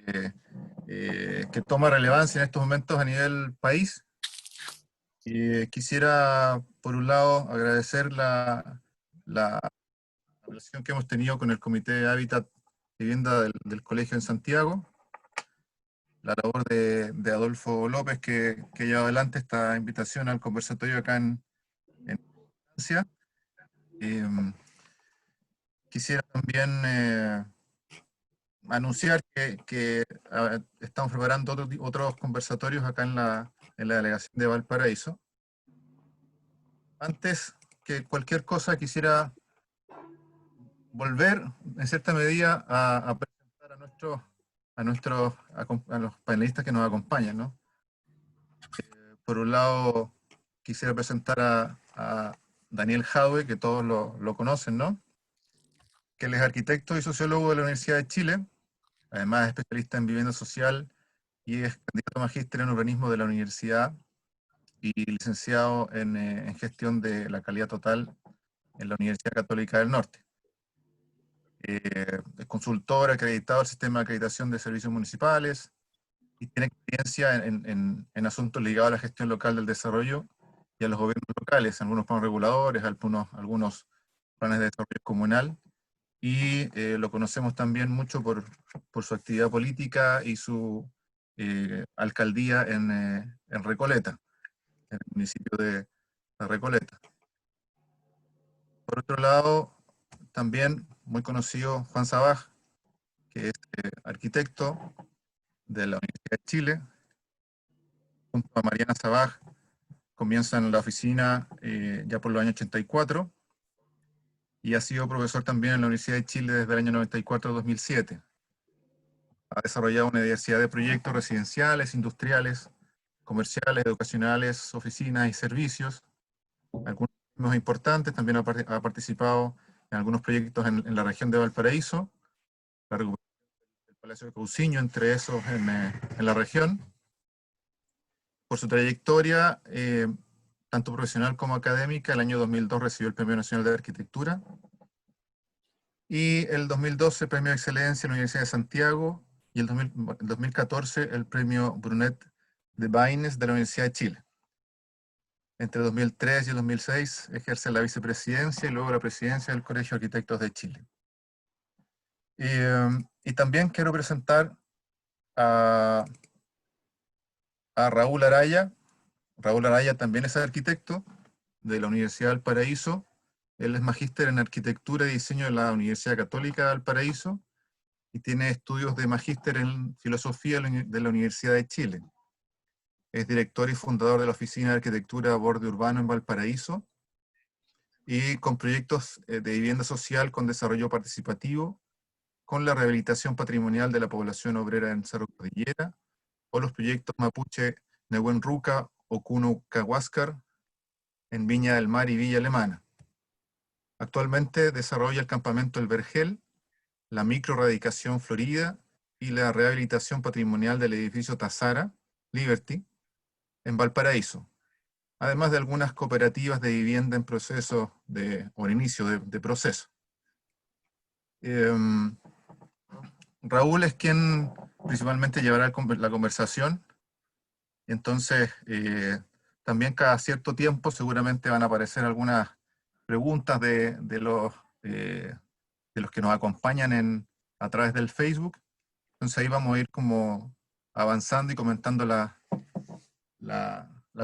que toma relevancia en estos momentos a nivel país. Quisiera, por un lado, agradecer la relación que hemos tenido con el Comité de Hábitat y Vivienda del Colegio en Santiago, la labor de Adolfo López que lleva adelante esta invitación al conversatorio acá en Francia. Quisiera también anunciar que estamos preparando otros conversatorios acá en la delegación de Valparaíso. Antes que cualquier cosa quisiera volver en cierta medida a presentar a los panelistas que nos acompañan, ¿no? Por un lado quisiera presentar a Daniel Jadwe, que todos lo conocen, ¿no? Que él es arquitecto y sociólogo de la Universidad de Chile, además es especialista en vivienda social y es candidato a magíster en urbanismo de la universidad y licenciado en gestión de la calidad total en la Universidad Católica del Norte. Es consultor acreditado al sistema de acreditación de servicios municipales y tiene experiencia en asuntos ligados a la gestión local del desarrollo y a los gobiernos locales, algunos planes reguladores, algunos planes de desarrollo comunal, y lo conocemos también mucho por su actividad política y su alcaldía en Recoleta, en el municipio de Recoleta. Por otro lado, también muy conocido Juan Sabaj, que es arquitecto de la Universidad de Chile. Junto a Mariana Sabaj comienzan la oficina ya por los años 84 y ha sido profesor también en la Universidad de Chile desde el año 94 a 2007. Ha desarrollado una diversidad de proyectos residenciales, industriales, comerciales, educacionales, oficinas y servicios. Algunos más importantes, también ha participado en algunos proyectos en la región de Valparaíso, la recuperación del Palacio de Cousiño, entre esos en la región. Por su trayectoria, tanto profesional como académica, el año 2002 recibió el Premio Nacional de Arquitectura, y el 2012 Premio de Excelencia en la Universidad de Santiago, y el 2014 el Premio Brunet de Baines de la Universidad de Chile. Entre 2003 y 2006 ejerce la vicepresidencia y luego la presidencia del Colegio de Arquitectos de Chile. Y también quiero presentar a Raúl Araya. Raúl Araya también es arquitecto de la Universidad de Valparaíso. Él es magíster en Arquitectura y Diseño de la Universidad Católica de Valparaíso y tiene estudios de magíster en Filosofía de la Universidad de Chile. Es director y fundador de la Oficina de Arquitectura Borde Urbano en Valparaíso y con proyectos de vivienda social con desarrollo participativo, con la rehabilitación patrimonial de la población obrera en Cerro Cordillera, o los proyectos Mapuche Nehuen Ruca o Kuno Cahuáscar en Viña del Mar y Villa Alemana. Actualmente desarrolla el campamento El Vergel, la microradicación Florida y la rehabilitación patrimonial del edificio Tazara, Liberty, en Valparaíso, además de algunas cooperativas de vivienda en proceso o en inicio de proceso. Raúl es quien principalmente llevará la conversación, entonces también cada cierto tiempo seguramente van a aparecer algunas preguntas de los que nos acompañan a través del Facebook. Entonces ahí vamos a ir como avanzando y comentando la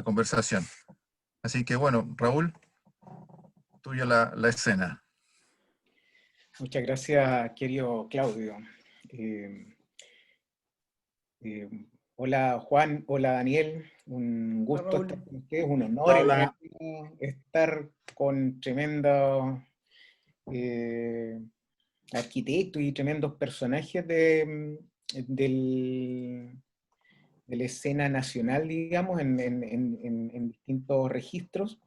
conversación. Así que bueno, Raúl, tuya la escena. Muchas gracias, querido Claudio. Hola Juan, hola Daniel, un gusto estar con ustedes, un honor estar con tremendos arquitectos y tremendos personajes de la escena nacional, digamos, en distintos registros.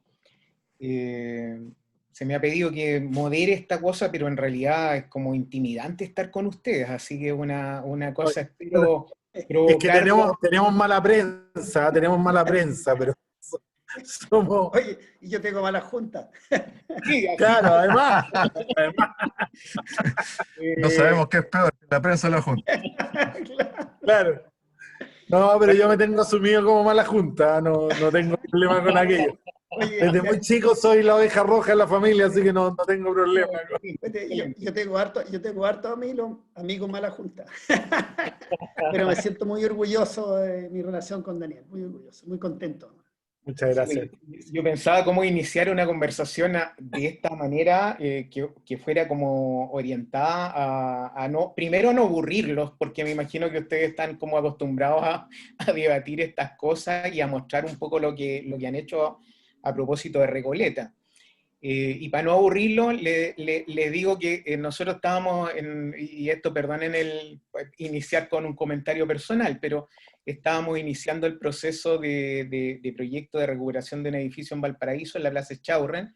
Se me ha pedido que modere esta cosa, pero en realidad es como intimidante estar con ustedes, así que una cosa espero provocar... Es que tenemos mala prensa, pero somos... Oye, y yo tengo mala junta. Sí, claro, además. No sabemos qué es peor, la prensa o la junta. Claro. Claro. No, pero yo me tengo asumido como mala junta, no tengo problema con aquello. Oye, Desde muy chico soy la oveja roja de la familia, así que no tengo problema. yo tengo harto amigos mala junta. Pero me siento muy orgulloso de mi relación con Daniel, muy orgulloso, muy contento. Muchas gracias. Yo pensaba cómo iniciar una conversación de esta manera, que fuera como orientada a no, primero no aburrirlos, porque me imagino que ustedes están como acostumbrados a debatir estas cosas y a mostrar un poco lo que han hecho a propósito de Recoleta. Y para no aburrirlo, le digo que nosotros estábamos, y esto perdonen iniciar con un comentario personal, pero estábamos iniciando el proceso de proyecto de recuperación de un edificio en Valparaíso, en la Plaza Echaurren,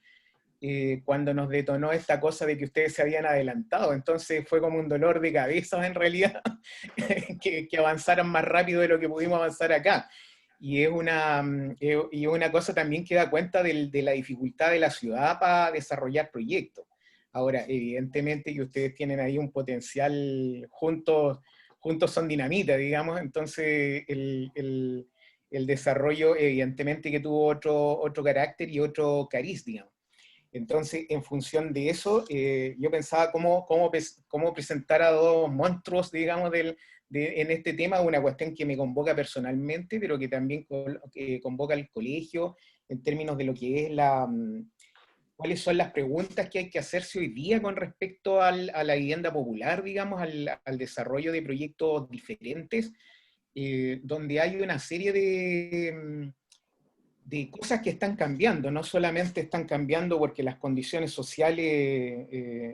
cuando nos detonó esta cosa de que ustedes se habían adelantado. Entonces fue como un dolor de cabeza en realidad, que avanzaran más rápido de lo que pudimos avanzar acá. Y es una cosa también que da cuenta de la dificultad de la ciudad para desarrollar proyectos. Ahora, evidentemente que ustedes tienen ahí un potencial, juntos son dinamita, digamos, entonces el desarrollo evidentemente que tuvo otro carácter y otro cariz, digamos. Entonces, en función de eso, yo pensaba cómo presentar a dos monstruos, digamos, en este tema, una cuestión que me convoca personalmente, pero que también convoca al colegio, en términos de lo que es cuáles son las preguntas que hay que hacerse hoy día con respecto a la vivienda popular, digamos, al desarrollo de proyectos diferentes, donde hay una serie de cosas que están cambiando. No solamente están cambiando porque las condiciones sociales,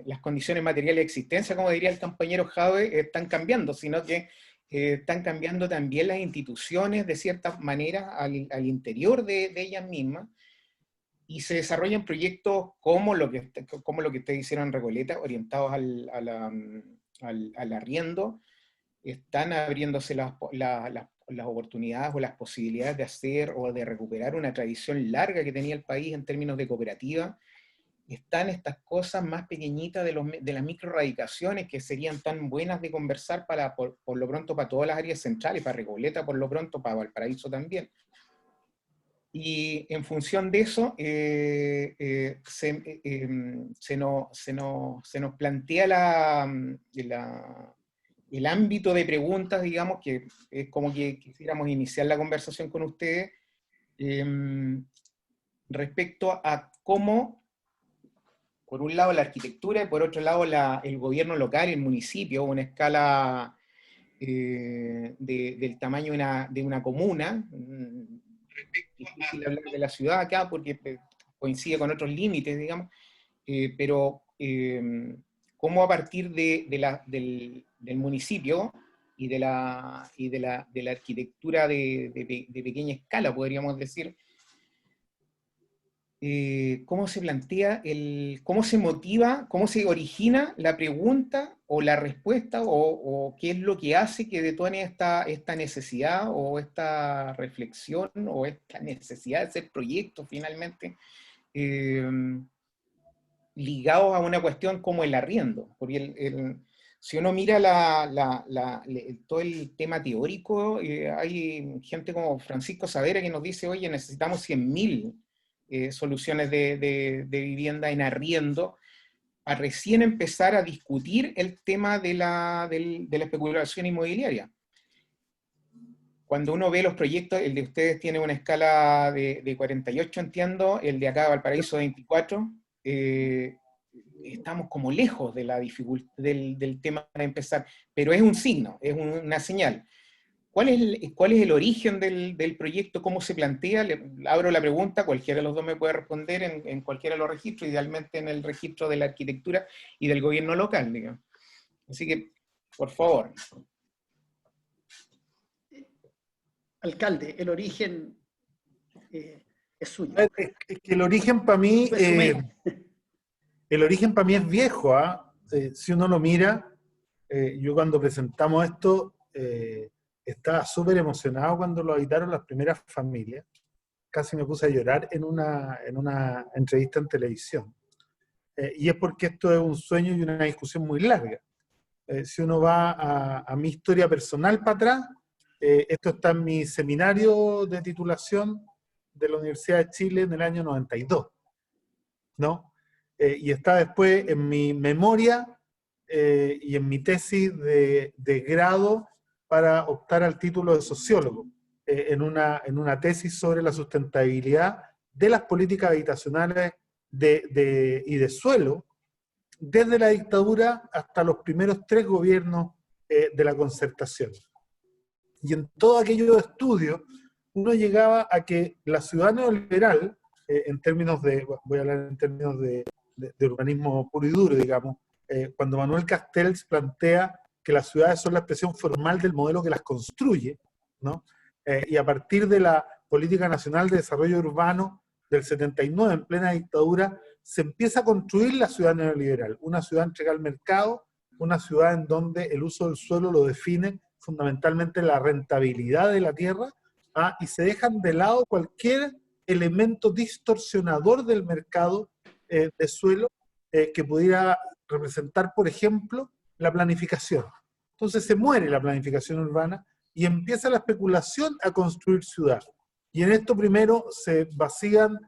las condiciones materiales de existencia, como diría el compañero Jave, están cambiando, sino que están cambiando también las instituciones de cierta manera al interior de ellas mismas, y se desarrollan proyectos como lo que ustedes hicieron en Recoleta, orientados al arriendo. Están abriéndose las oportunidades o las posibilidades de hacer o de recuperar una tradición larga que tenía el país en términos de cooperativa. Están estas cosas más pequeñitas de las microradicaciones que serían tan buenas de conversar por lo pronto para todas las áreas centrales, para Recoleta por lo pronto, para Valparaíso también. Y en función de eso, se nos plantea el ámbito de preguntas, digamos, que es como que quisiéramos iniciar la conversación con ustedes, respecto a cómo, por un lado, la arquitectura y por otro lado, el gobierno local, el municipio, una escala del tamaño de una comuna. Difícil hablar de la ciudad acá porque coincide con otros límites, digamos, pero cómo a partir del municipio y de la arquitectura de pequeña escala, podríamos decir, cómo se plantea, cómo se motiva, cómo se origina la pregunta o la respuesta, o qué es lo que hace que detone esta necesidad o esta reflexión o esta necesidad de hacer proyectos finalmente ligados a una cuestión como el arriendo. Porque si uno mira todo el tema teórico, hay gente como Francisco Saavedra que nos dice, oye, necesitamos 100.000 soluciones de vivienda en arriendo, a recién empezar a discutir el tema de la especulación inmobiliaria. Cuando uno ve los proyectos, el de ustedes tiene una escala de 48, entiendo, el de acá Valparaíso 24, estamos como lejos de la dificultad del tema de empezar, pero es un signo, es una señal. ¿Cuál es el origen del proyecto? ¿Cómo se plantea? Abro la pregunta, cualquiera de los dos me puede responder en cualquiera de los registros, idealmente en el registro de la arquitectura y del gobierno local, digamos. Así que, por favor. Alcalde, el origen es suyo. Es que el origen para mí, es viejo, ¿ah? Si uno lo mira, yo cuando presentamos esto, estaba súper emocionado cuando lo habitaron las primeras familias. Casi me puse a llorar en una entrevista en televisión. Y es porque esto es un sueño y una discusión muy larga. Si uno va a mi historia personal para atrás, esto está en mi seminario de titulación de la Universidad de Chile en el año 92, ¿no? Y está después en mi memoria y en mi tesis de grado para optar al título de sociólogo, en una tesis sobre la sustentabilidad de las políticas habitacionales y de suelo, desde la dictadura hasta los primeros 3 gobiernos de la Concertación. Y en todos aquellos estudios, uno llegaba a que la ciudad neoliberal, en términos de, voy a hablar en términos de urbanismo puro y duro, digamos, cuando Manuel Castells plantea que las ciudades son la expresión formal del modelo que las construye, ¿no? Y a partir de la Política Nacional de Desarrollo Urbano del 79, en plena dictadura, se empieza a construir la ciudad neoliberal, una ciudad entregada al mercado, una ciudad en donde el uso del suelo lo define fundamentalmente la rentabilidad de la tierra, y se dejan de lado cualquier elemento distorsionador del mercado de suelo que pudiera representar, por ejemplo, la planificación. Entonces se muere la planificación urbana y empieza la especulación a construir ciudad. Y en esto primero se vacían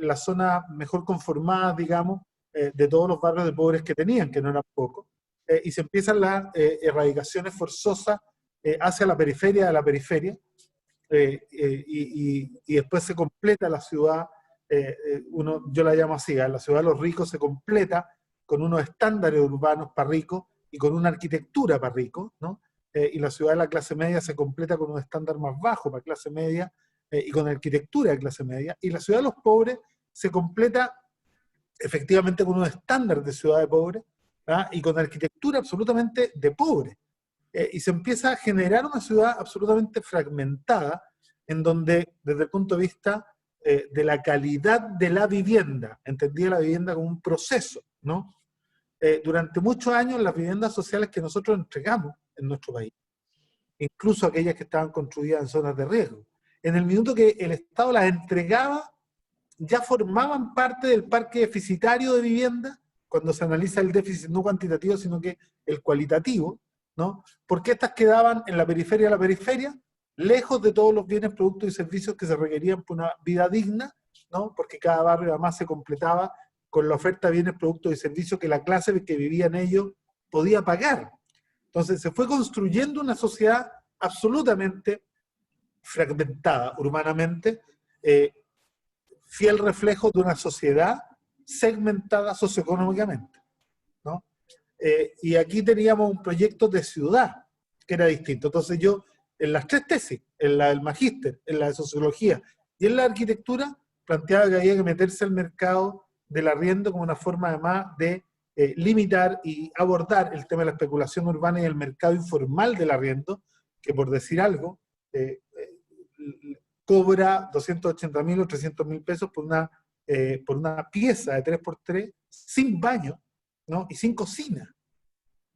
las zonas mejor conformadas, digamos, de todos los barrios de pobres que tenían, que no eran pocos, y se empiezan las erradicaciones forzosas hacia la periferia de la periferia, y después se completa la ciudad, yo la llamo así, la ciudad de los ricos se completa con unos estándares urbanos para ricos y con una arquitectura para ricos, ¿no? Y la ciudad de la clase media se completa con un estándar más bajo para clase media y con arquitectura de clase media, y la ciudad de los pobres se completa efectivamente con un estándar de ciudad de pobres, y con arquitectura absolutamente de pobre. Y se empieza a generar una ciudad absolutamente fragmentada, en donde, desde el punto de vista de la calidad de la vivienda, entendía la vivienda como un proceso, ¿no? Durante muchos años las viviendas sociales que nosotros entregamos en nuestro país, incluso aquellas que estaban construidas en zonas de riesgo, en el minuto que el Estado las entregaba, ya formaban parte del parque deficitario de vivienda, cuando se analiza el déficit no cuantitativo, sino que el cualitativo, ¿no? Porque estas quedaban en la periferia de la periferia, lejos de todos los bienes, productos y servicios que se requerían por una vida digna, ¿no? Porque cada barrio además se completaba con la oferta de bienes, productos y servicios que la clase que vivía en ellos podía pagar. Entonces se fue construyendo una sociedad absolutamente fragmentada urbanamente, fiel reflejo de una sociedad segmentada socioeconómicamente, ¿no? Y aquí teníamos un proyecto de ciudad que era distinto. Entonces yo, en las 3 tesis, en la del magíster, en la de sociología y en la arquitectura, planteaba que había que meterse al mercado del arriendo como una forma además de limitar y abordar el tema de la especulación urbana y el mercado informal del arriendo, que por decir algo, cobra 280.000 o 300.000 pesos por una pieza de 3x3 sin baño, ¿no? Y sin cocina.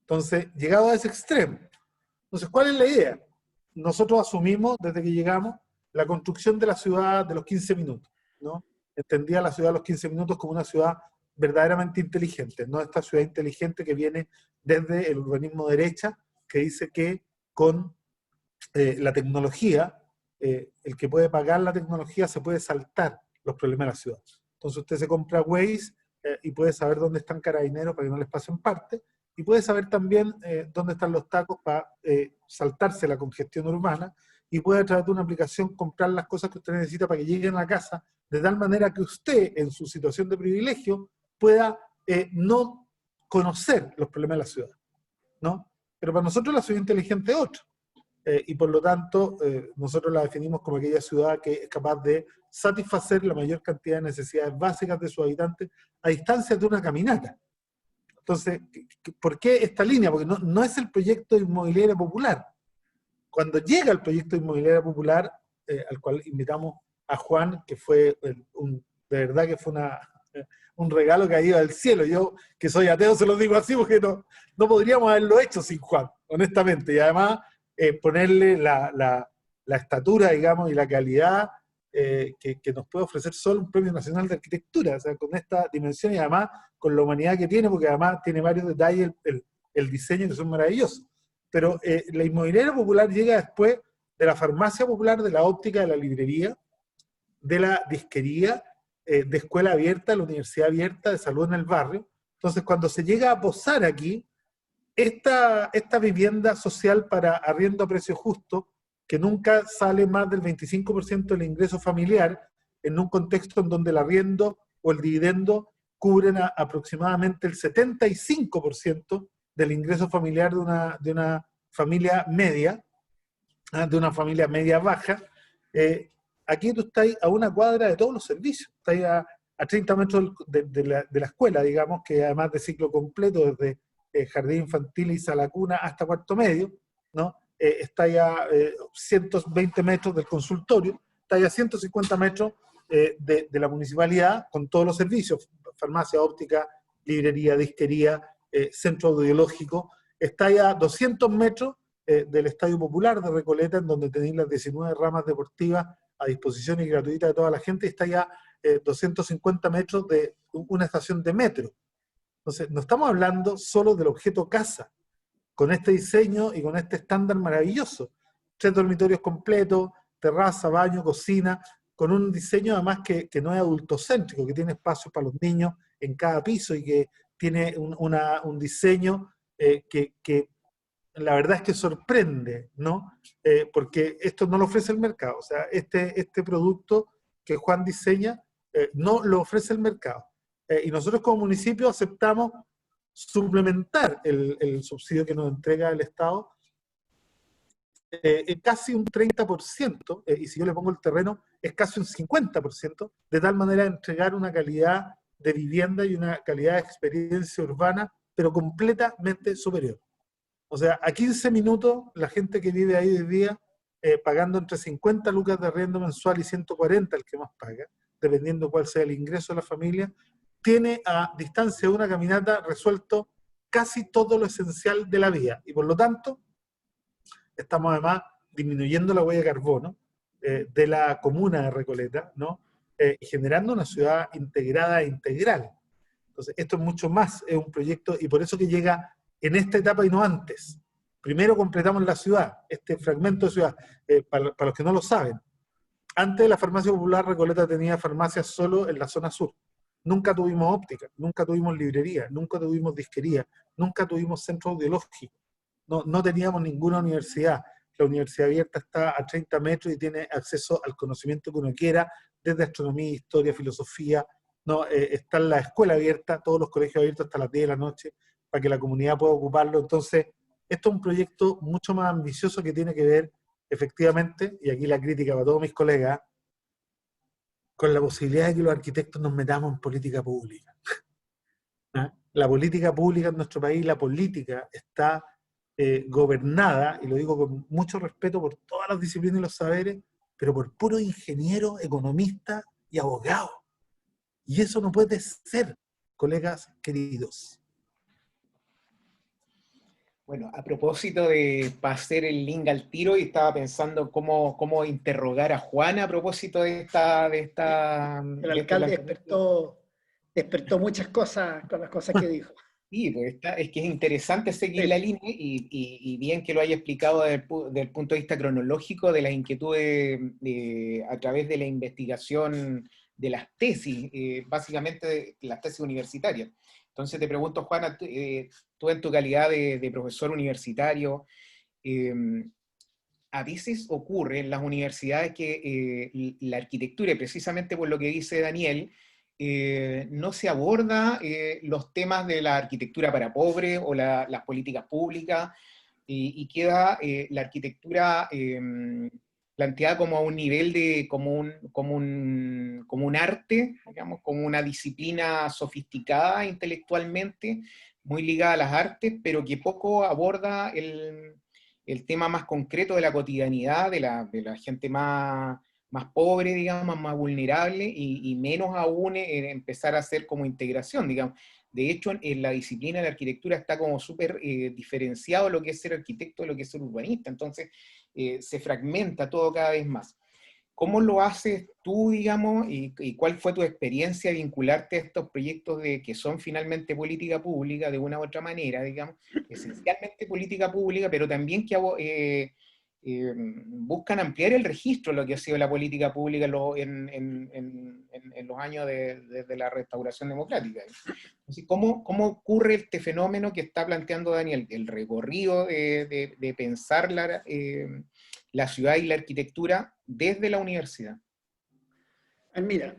Entonces, llegado a ese extremo. Entonces, ¿cuál es la idea? Nosotros asumimos, desde que llegamos, la construcción de la ciudad de los 15 minutos, ¿no? Entendía la ciudad de los 15 minutos como una ciudad verdaderamente inteligente, no esta ciudad inteligente que viene desde el urbanismo derecha, que dice que con la tecnología, el que puede pagar la tecnología se puede saltar los problemas de la ciudad. Entonces usted se compra Waze y puede saber dónde están carabineros para que no les pasen parte, y puede saber también dónde están los tacos para saltarse la congestión urbana, y puede a través de una aplicación comprar las cosas que usted necesita para que lleguen a la casa, de tal manera que usted, en su situación de privilegio, pueda no conocer los problemas de la ciudad, ¿no? Pero para nosotros la ciudad inteligente es otra. Y por lo tanto, nosotros la definimos como aquella ciudad que es capaz de satisfacer la mayor cantidad de necesidades básicas de sus habitantes a distancia de una caminata. Entonces, ¿por qué esta línea? Porque no es el proyecto inmobiliario popular. Cuando llega el proyecto inmobiliario popular, al cual invitamos a Juan, que fue de verdad que fue un regalo caído del cielo. Yo, que soy ateo, se lo digo así, porque no podríamos haberlo hecho sin Juan, honestamente. Y además, ponerle la estatura, digamos, y la calidad que nos puede ofrecer solo un Premio Nacional de Arquitectura, o sea, con esta dimensión y además con la humanidad que tiene, porque además tiene varios detalles, el el diseño, que son maravillosos. Pero la inmobiliaria popular llega después de la farmacia popular, de la óptica, de la librería, de la disquería, de escuela abierta, de la universidad abierta, de salud en el barrio. Entonces, cuando se llega a posar aquí, esta vivienda social para arriendo a precio justo, que nunca sale más del 25% del ingreso familiar, en un contexto en donde el arriendo o el dividendo cubren aproximadamente el 75% del ingreso familiar de una familia media, de una familia media baja. Aquí tú estás a una cuadra de todos los servicios, estás a 30 metros de la escuela, digamos, que además de ciclo completo, desde jardín infantil y sala cuna hasta cuarto medio, ¿no? Está ya 120 metros del consultorio, está ya 150 metros de la municipalidad con todos los servicios, farmacia, óptica, librería, disquería, centro audiológico, está ya 200 metros del Estadio Popular de Recoleta, en donde tenéis las 19 ramas deportivas a disposición y gratuita de toda la gente, y está ya 250 metros de una estación de metro. Entonces, no estamos hablando solo del objeto casa, con este diseño y con este estándar maravilloso. 3 dormitorios completos, terraza, baño, cocina, con un diseño además que no es adultocéntrico, que tiene espacios para los niños en cada piso y que tiene un diseño que la verdad es que sorprende, ¿no? Porque esto no lo ofrece el mercado. O sea, este producto que Juan diseña no lo ofrece el mercado. Y nosotros como municipio aceptamos suplementar el subsidio que nos entrega el Estado casi un 30%, y si yo le pongo el terreno, es casi un 50%, de tal manera de entregar una calidad de vivienda y una calidad de experiencia urbana, pero completamente superior. O sea, a 15 minutos, la gente que vive ahí hoy día, pagando entre 50 lucas de arriendo mensual y 140 el que más paga, dependiendo cuál sea el ingreso de la familia, tiene a distancia de una caminata resuelto casi todo lo esencial de la vida. Y por lo tanto, estamos además disminuyendo la huella de carbono de la comuna de Recoleta, ¿no? Y generando una ciudad integrada e integral. Entonces, esto es mucho más, es un proyecto, y por eso que llega en esta etapa y no antes. Primero completamos la ciudad, este fragmento de ciudad, para los que no lo saben. Antes la farmacia popular Recoleta tenía farmacias solo en la zona sur. Nunca tuvimos óptica, nunca tuvimos librería, nunca tuvimos disquería, nunca tuvimos centro audiológico. No teníamos ninguna universidad. La universidad abierta está a 30 metros y tiene acceso al conocimiento que uno quiera, desde astronomía, historia, filosofía. No, está la escuela abierta, todos los colegios abiertos hasta las 10 de la noche, para que la comunidad pueda ocuparlo. Entonces, esto es un proyecto mucho más ambicioso que tiene que ver, efectivamente, y aquí la crítica para todos mis colegas, con la posibilidad de que los arquitectos nos metamos en política pública. ¿Ah? La política pública en nuestro país, la política está gobernada, y lo digo con mucho respeto por todas las disciplinas y los saberes, pero por puro ingeniero, economista y abogado. Y eso no puede ser, colegas queridos. Bueno, a propósito de pasar el link al tiro, y estaba pensando cómo interrogar a Juan a propósito de esta El alcalde despertó muchas cosas con las cosas que dijo. Sí, pues es que es interesante seguir la línea, y bien que lo haya explicado desde el punto de vista cronológico de las inquietudes a través de la investigación de las tesis, básicamente de las tesis universitarias. Entonces te pregunto, Juana, tú en tu calidad de profesor universitario, a veces ocurre en las universidades que la arquitectura, y precisamente por lo que dice Daniel, no se aborda los temas de la arquitectura para pobres o las políticas públicas, y queda la arquitectura planteada como a un nivel de, como un arte, digamos, como una disciplina sofisticada intelectualmente, muy ligada a las artes, pero que poco aborda el tema más concreto de la cotidianidad, de la gente más pobre, digamos, más vulnerable, y menos aún en empezar a hacer como integración, digamos. De hecho, en la disciplina de la arquitectura está como súper diferenciado lo que es ser arquitecto de lo que es ser urbanista, entonces se fragmenta todo cada vez más. ¿Cómo lo haces tú, digamos, y cuál fue tu experiencia de vincularte a estos proyectos que son finalmente política pública de una u otra manera, digamos, esencialmente política pública, pero también que buscan ampliar el registro de lo que ha sido la política pública en los años desde la restauración democrática? Entonces, ¿cómo ocurre este fenómeno que está planteando Daniel, el recorrido de pensar la ciudad y la arquitectura desde la universidad? Mira,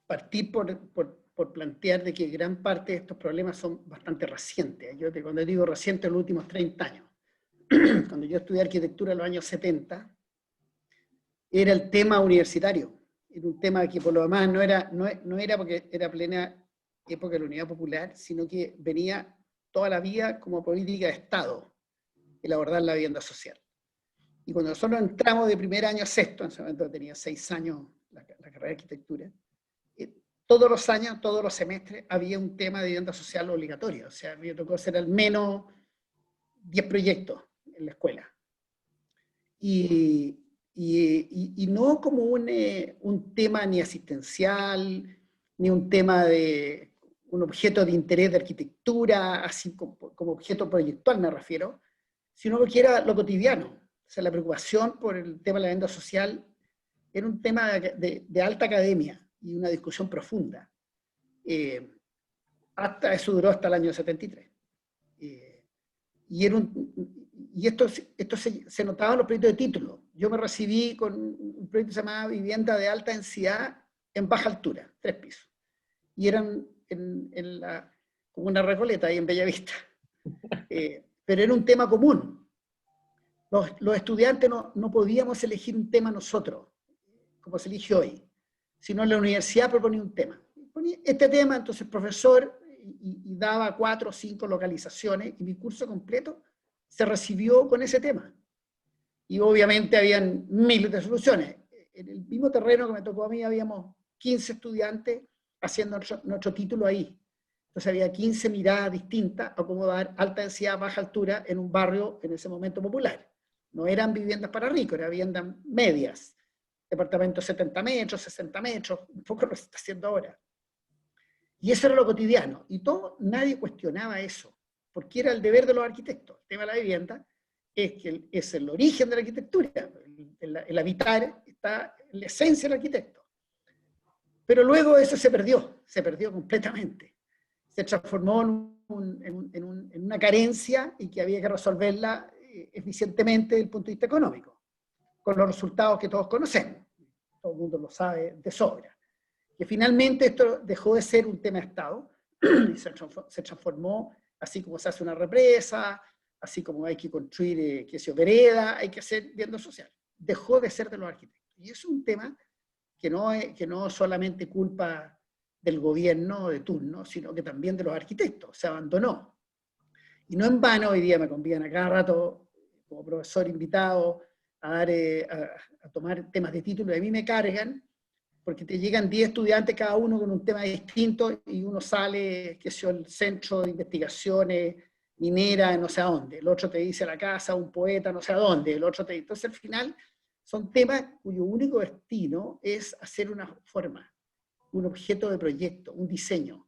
partí por plantear de que gran parte de estos problemas son bastante recientes. Cuando digo recientes, los últimos 30 años. Cuando yo estudié arquitectura en los años 70, era el tema universitario. Era un tema que por lo demás no era porque era plena época de la Unidad Popular, sino que venía toda la vida como política de Estado, el abordar la vivienda social. Y cuando nosotros entramos de primer año a sexto, en ese momento tenía 6 años la carrera de arquitectura, todos los años, todos los semestres, había un tema de vivienda social obligatorio. O sea, me tocó hacer al menos 10 proyectos en la escuela. Y no como un tema ni asistencial, ni un tema de un objeto de interés de arquitectura, así como objeto proyectual me refiero, sino porque era lo cotidiano. O sea, la preocupación por el tema de la vivienda social era un tema de alta academia y una discusión profunda. Eso duró hasta el año 73. Y esto se notaba en los proyectos de título. Yo me recibí con un proyecto que se llamaba Vivienda de Alta Densidad en Baja Altura, 3 pisos. Y eran como una Recoleta ahí en Bellavista. Pero era un tema común. Los estudiantes no podíamos elegir un tema nosotros, como se elige hoy, sino la universidad proponía un tema. Ponía este tema, entonces el profesor y daba 4 o 5 localizaciones, y mi curso completo se recibió con ese tema. Y obviamente habían miles de soluciones. En el mismo terreno que me tocó a mí, habíamos 15 estudiantes haciendo nuestro título ahí. Entonces había 15 miradas distintas a cómo dar alta densidad, baja altura en un barrio en ese momento popular. No eran viviendas para ricos, eran viviendas medias. Departamentos 70 metros, 60 metros, un poco lo que se está haciendo ahora. Y eso era lo cotidiano. Y nadie cuestionaba eso, porque era el deber de los arquitectos. El tema de la vivienda es el origen de la arquitectura. El habitar está en la esencia del arquitecto. Pero luego eso se perdió completamente. Se transformó en una carencia y que había que resolverla eficientemente desde el punto de vista económico, con los resultados que todos conocemos. Todo el mundo lo sabe de sobra. Que finalmente esto dejó de ser un tema de Estado y se transformó, así como se hace una represa, así como hay que construir vereda, hay que hacer vivienda social. Dejó de ser de los arquitectos. Y es un tema que no es solamente culpa del gobierno de turno, sino que también de los arquitectos. Se abandonó. Y no en vano, hoy día me convidan a cada rato como profesor invitado a tomar temas de título, y a mí me cargan, porque te llegan 10 estudiantes cada uno con un tema distinto, y uno sale, que sea el centro de investigaciones minera, no sé a dónde, el otro te dice la casa, un poeta, no sé a dónde, el otro entonces al final son temas cuyo único destino es hacer una forma, un objeto de proyecto, un diseño,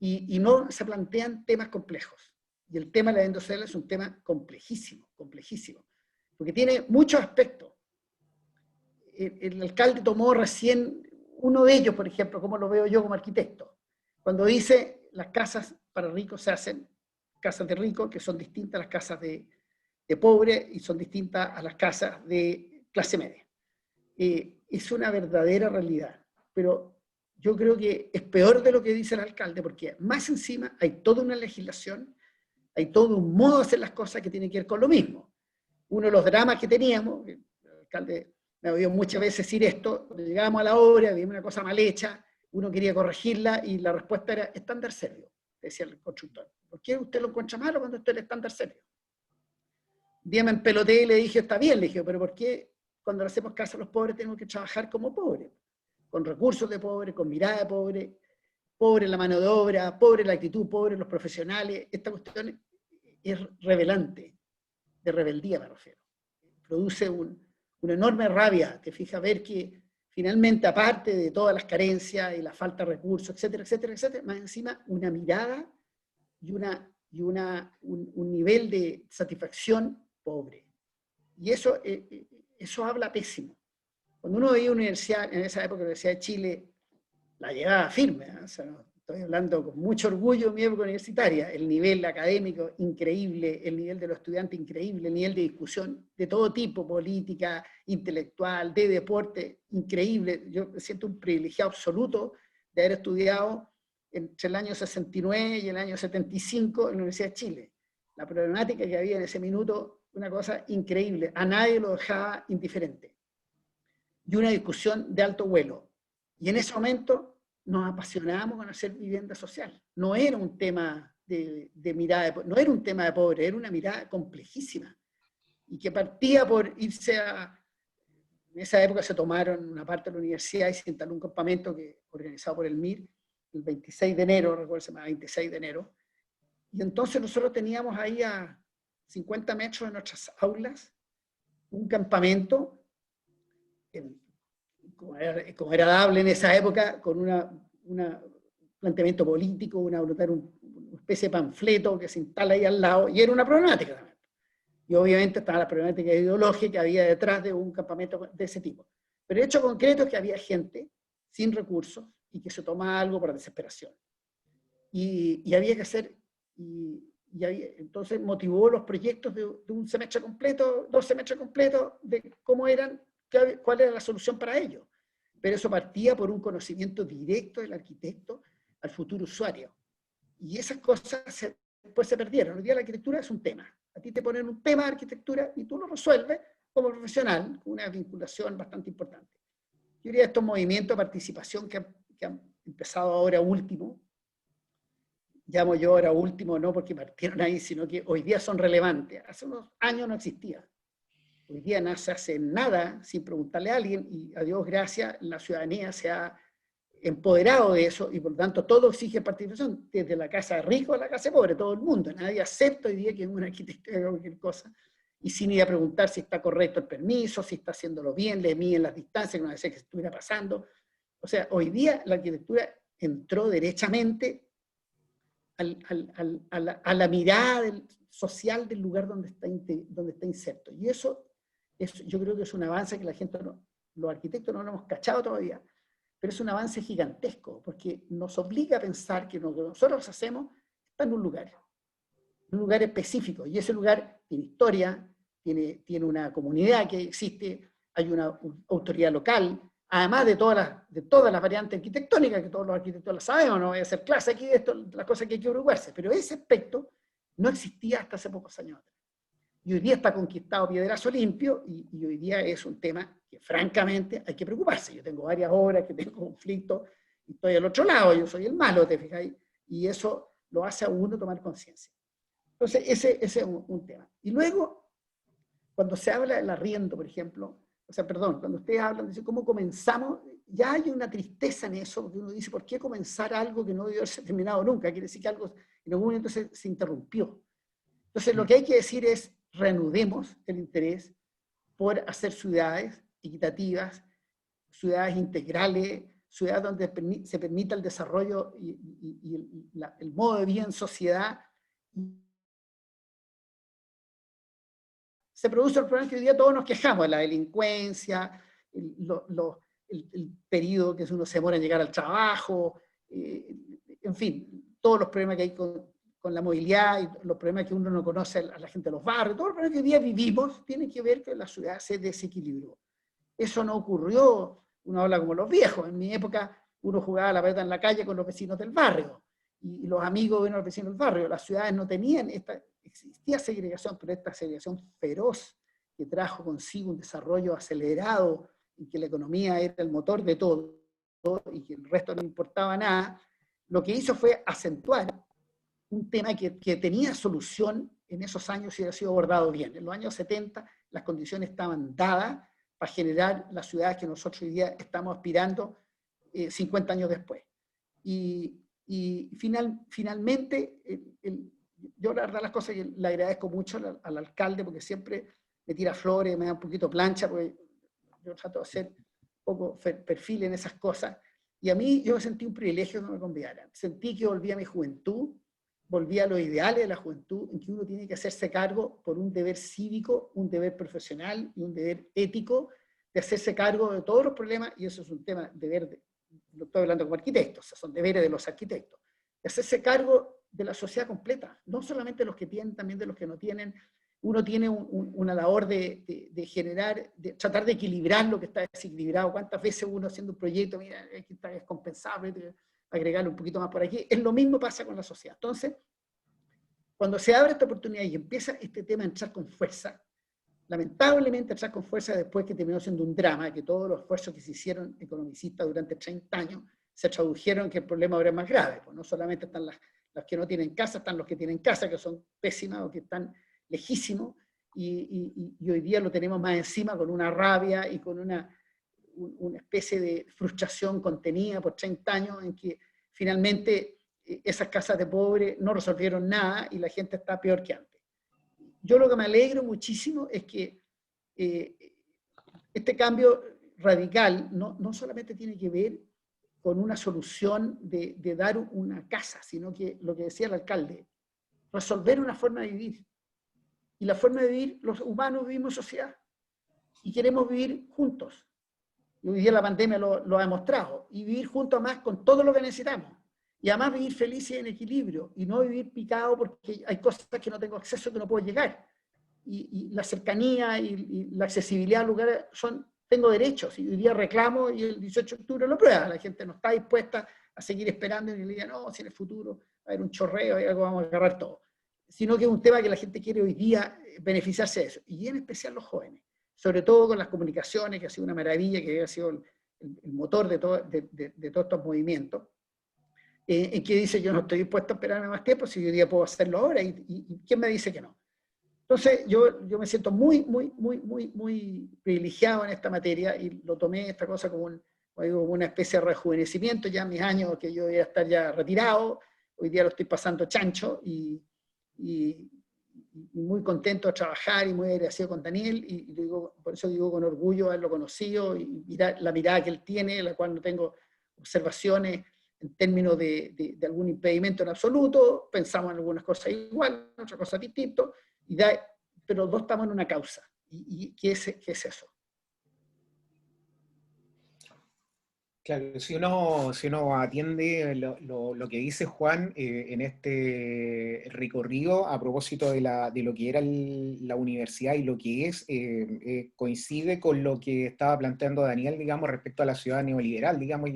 y no se plantean temas complejos. Y el tema de la vivienda social es un tema complejísimo, complejísimo, porque tiene muchos aspectos. El alcalde tomó recién uno de ellos, por ejemplo, como lo veo yo como arquitecto, cuando dice las casas para ricos se hacen casas de ricos, que son distintas a las casas de pobres y son distintas a las casas de clase media. Es una verdadera realidad, pero yo creo que es peor de lo que dice el alcalde, porque más encima hay toda una legislación, hay todo un modo de hacer las cosas que tiene que ver con lo mismo. Uno de los dramas que teníamos, el alcalde me ha oído muchas veces decir esto, cuando llegábamos a la obra, había una cosa mal hecha, uno quería corregirla y la respuesta era estándar serio, decía el constructor. ¿Por qué usted lo encuentra malo cuando usted es estándar serio? Un día me empeloté y le dije, está bien, le dije, pero ¿por qué cuando le hacemos caso a los pobres tenemos que trabajar como pobres? Con recursos de pobre, con mirada de pobre, pobre la mano de obra, pobre la actitud, pobre los profesionales. Esta cuestión es revelante, de rebeldía me refiero. Produce una enorme rabia, te fijas, ver que finalmente, aparte de todas las carencias y la falta de recursos, etcétera, etcétera, etcétera, más encima una mirada y un nivel de satisfacción pobre. Y eso habla pésimo. Cuando uno veía universidad, en esa época la Universidad de Chile, la llevaba firme, ¿eh? O sea, estoy hablando con mucho orgullo de mi época universitaria, el nivel académico increíble, el nivel de los estudiantes increíble, el nivel de discusión de todo tipo, política, intelectual, de deporte, increíble. Yo me siento un privilegiado absoluto de haber estudiado entre el año 69 y el año 75 en la Universidad de Chile. La problemática que había en ese minuto, una cosa increíble, a nadie lo dejaba indiferente. Y una discusión de alto vuelo. Y en ese momento nos apasionábamos con hacer vivienda social. No era un tema de mirada, no era un tema de pobre, era una mirada complejísima. Y que partía por irse a... En esa época se tomaron una parte de la universidad y se instaló un campamento organizado por el MIR, el 26 de enero, recuerdo, se llama 26 de enero. Y entonces nosotros teníamos ahí a 50 metros de nuestras aulas un campamento, como era dable en esa época, con un planteamiento político, una especie de panfleto que se instala ahí al lado, y era una problemática también. Y obviamente estaba la problemática ideológica que había detrás de un campamento de ese tipo. Pero el hecho concreto es que había gente sin recursos y que se tomaba algo por desesperación. Y había que hacer, entonces motivó los proyectos de un semestre completo, 2 semestres completos, de cómo eran, cuál era la solución para ello. Pero eso partía por un conocimiento directo del arquitecto al futuro usuario. Y esas cosas después se perdieron. Hoy día la arquitectura es un tema. A ti te ponen un tema de arquitectura y tú lo resuelves como profesional, con una vinculación bastante importante. Yo diría estos movimientos de participación que han empezado ahora último, llamo yo ahora último no porque partieron ahí, sino que hoy día son relevantes. Hace unos años no existía. Hoy día no se hace nada sin preguntarle a alguien y a Dios gracias la ciudadanía se ha empoderado de eso y por lo tanto todo exige participación, desde la casa rico a la casa pobre, todo el mundo. Nadie acepta hoy día que un arquitecto haga cualquier cosa y sin ir a preguntar si está correcto el permiso, si está haciéndolo bien, le miden las distancias, que no sé qué estuviera pasando. O sea, hoy día la arquitectura entró derechamente a la mirada social del lugar donde está inserto. Y eso yo creo que es un avance que la gente, los arquitectos no lo hemos cachado todavía, pero es un avance gigantesco, porque nos obliga a pensar que lo que nosotros hacemos está en un lugar específico, y ese lugar tiene historia, tiene una comunidad que existe, hay una autoridad local, además de todas las variantes arquitectónicas, que todos los arquitectos las sabemos, no voy a hacer clase aquí, esto es la cosa que hay que preocuparse, pero ese aspecto no existía hasta hace pocos años atrás. Y hoy día está conquistado piedrazo limpio, y hoy día es un tema que francamente hay que preocuparse. Yo tengo varias obras que tengo conflictos, y estoy al otro lado, yo soy el malo, ¿te fijáis? Y eso lo hace a uno tomar conciencia. Entonces, ese es un tema. Y luego, cuando se habla del arriendo, por ejemplo, cuando ustedes hablan de cómo comenzamos, ya hay una tristeza en eso, porque uno dice, ¿por qué comenzar algo que no debió haberse terminado nunca? Quiere decir que algo en algún momento se interrumpió. Entonces, lo que hay que decir es, reanudemos el interés por hacer ciudades equitativas, ciudades integrales, ciudades donde se permita el desarrollo y el modo de vida en sociedad. Se produce el problema que hoy día todos nos quejamos de la delincuencia, el periodo que uno se demora en llegar al trabajo, en fin, todos los problemas que hay con la movilidad y los problemas que uno no conoce a la gente de los barrios, todos los problemas que hoy día vivimos tienen que ver con que la ciudad se desequilibró. Eso no ocurrió, uno habla como los viejos, en mi época uno jugaba a la pelota en la calle con los vecinos del barrio, y los amigos de los vecinos del barrio. Las ciudades no tenían existía segregación, pero esta segregación feroz que trajo consigo un desarrollo acelerado y que la economía era el motor de todo y que el resto no importaba nada, lo que hizo fue acentuar un tema que tenía solución en esos años si hubiera sido abordado bien. En los años 70 las condiciones estaban dadas para generar las ciudades que nosotros hoy día estamos aspirando 50 años después. Y finalmente, yo la verdad las cosas que le agradezco mucho al alcalde, porque siempre me tira flores, me da un poquito plancha, porque yo trato de hacer un poco perfil en esas cosas, y a mí yo sentí un privilegio que me convidaran. Sentí que volví a mi juventud, volví a los ideales de la juventud, en que uno tiene que hacerse cargo por un deber cívico, un deber profesional y un deber ético, de hacerse cargo de todos los problemas, y eso es un tema, lo estoy hablando como arquitecto, o sea, son deberes de los arquitectos, de hacerse cargo de la sociedad completa, no solamente los que tienen, también de los que no tienen. Uno tiene una labor de generar, de tratar de equilibrar lo que está desequilibrado. ¿Cuántas veces uno haciendo un proyecto, mira, aquí está descompensable, agregarle un poquito más por aquí? Es lo mismo pasa con la sociedad. Entonces, cuando se abre esta oportunidad y empieza este tema a entrar con fuerza, lamentablemente entrar con fuerza después que terminó siendo un drama, que todos los esfuerzos que se hicieron economicistas durante 30 años se tradujeron en que el problema ahora es más grave. Pues no solamente están las que no tienen casa, están los que tienen casa, que son pésimas o que están lejísimos, y hoy día lo tenemos más encima con una rabia y con una especie de frustración contenida por 30 años en que finalmente esas casas de pobre no resolvieron nada y la gente está peor que antes. Yo lo que me alegro muchísimo es que este cambio radical no solamente tiene que ver con una solución de dar una casa, sino que lo que decía el alcalde, resolver una forma de vivir. Y la forma de vivir, los humanos vivimos en sociedad y queremos vivir juntos. Y hoy día la pandemia lo ha demostrado. Y vivir juntos además con todo lo que necesitamos. Y además vivir felices en equilibrio y no vivir picado porque hay cosas que no tengo acceso, que no puedo llegar. Y la cercanía y la accesibilidad al lugar tengo derechos. Y hoy día reclamo y el 18 de octubre lo prueba. La gente no está dispuesta a seguir esperando y le diga, no, si en el futuro va a haber un chorreo y algo, vamos a agarrar todo. Sino que es un tema que la gente quiere hoy día beneficiarse de eso. Y en especial los jóvenes. Sobre todo con las comunicaciones, que ha sido una maravilla, que ha sido el motor de todos estos movimientos. En que dice, yo no estoy dispuesto a esperarme más tiempo, si hoy día puedo hacerlo ahora, y ¿quién me dice que no? Entonces, yo me siento muy privilegiado en esta materia, y lo tomé esta cosa como una especie de rejuvenecimiento, ya en mis años que yo iba a estar ya retirado, hoy día lo estoy pasando chancho, y muy contento de trabajar y muy agradecido con Daniel, y por eso digo con orgullo haberlo conocido, y la mirada que él tiene, la cual no tengo observaciones en términos de algún impedimento en absoluto, pensamos en algunas cosas igual, en otras cosas distintas, pero los dos estamos en una causa. ¿Y qué es eso? Claro, si uno atiende lo que dice Juan en este recorrido a propósito de lo que era la universidad y lo que es, coincide con lo que estaba planteando Daniel, digamos, respecto a la ciudad neoliberal, digamos,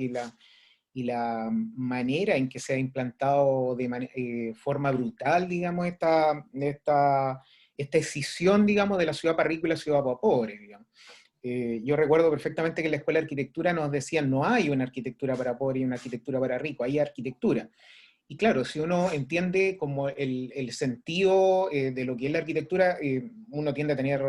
y la manera en que se ha implantado de forma brutal, digamos, esta escisión, digamos, de la ciudad para rico y la ciudad para pobre, digamos. Yo recuerdo perfectamente que en la Escuela de Arquitectura nos decían, no hay una arquitectura para pobre y una arquitectura para rico, hay arquitectura. Y claro, si uno entiende como el sentido de lo que es la arquitectura, uno tiende a tener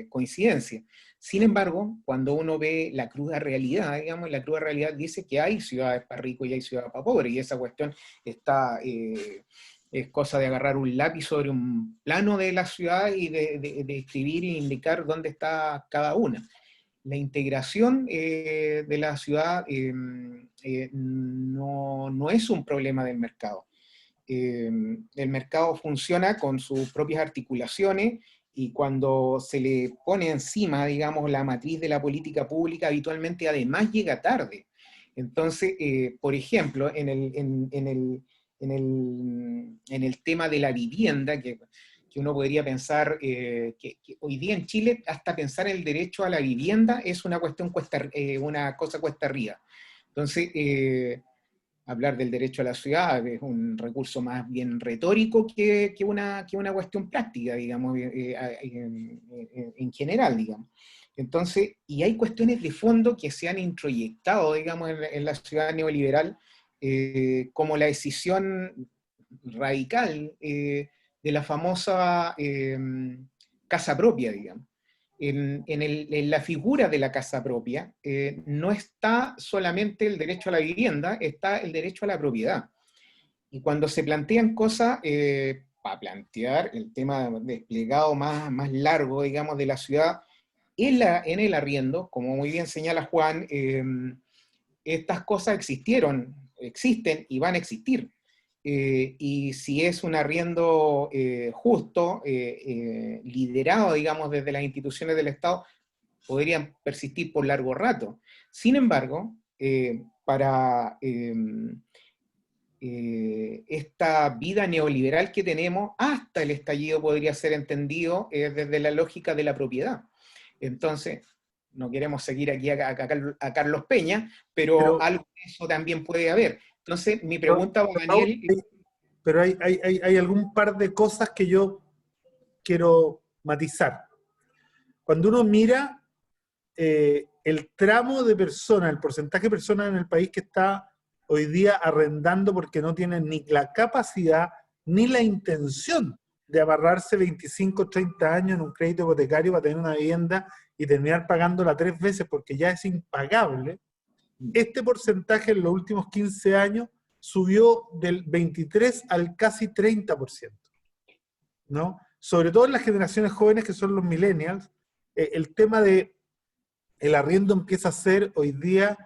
coincidencia. Sin embargo, cuando uno ve la cruda realidad, digamos, la cruda realidad dice que hay ciudades para ricos y hay ciudades para pobres, y esa cuestión está... es cosa de agarrar un lápiz sobre un plano de la ciudad y de escribir e indicar dónde está cada una. La integración de la ciudad no es un problema del mercado. El mercado funciona con sus propias articulaciones, y cuando se le pone encima, digamos, la matriz de la política pública, habitualmente además llega tarde. Entonces, por ejemplo, en el tema de la vivienda, que uno podría pensar que hoy día en Chile, hasta pensar en el derecho a la vivienda es una cuestión una cosa cuesta arriba. Entonces, hablar del derecho a la ciudad es un recurso más bien retórico que una cuestión práctica, digamos, en general, digamos. Entonces, y hay cuestiones de fondo que se han introyectado, digamos, en la ciudad neoliberal, como la decisión radical de la famosa casa propia, digamos. En la figura de la casa propia no está solamente el derecho a la vivienda, está el derecho a la propiedad. Y cuando se plantean cosas, para plantear el tema desplegado más largo, digamos, de la ciudad, en el arriendo, como muy bien señala Juan, estas cosas existen y van a existir. Y si es un arriendo justo, liderado, digamos, desde las instituciones del Estado, podrían persistir por largo rato. Sin embargo, para esta vida neoliberal que tenemos, hasta el estallido podría ser entendido desde la lógica de la propiedad. Entonces, no queremos seguir aquí a Carlos Peña, pero algo de eso también puede haber. Entonces, mi pregunta para Daniel... Pero hay algún par de cosas que yo quiero matizar. Cuando uno mira el tramo de personas, el porcentaje de personas en el país que está hoy día arrendando porque no tienen ni la capacidad ni la intención de amarrarse 25 o 30 años en un crédito hipotecario para tener una vivienda y terminar pagándola 3 veces porque ya es impagable, este porcentaje en los últimos 15 años subió del 23 al casi 30%, ¿no? Sobre todo en las generaciones jóvenes que son los millennials, el tema de el arriendo empieza a ser hoy día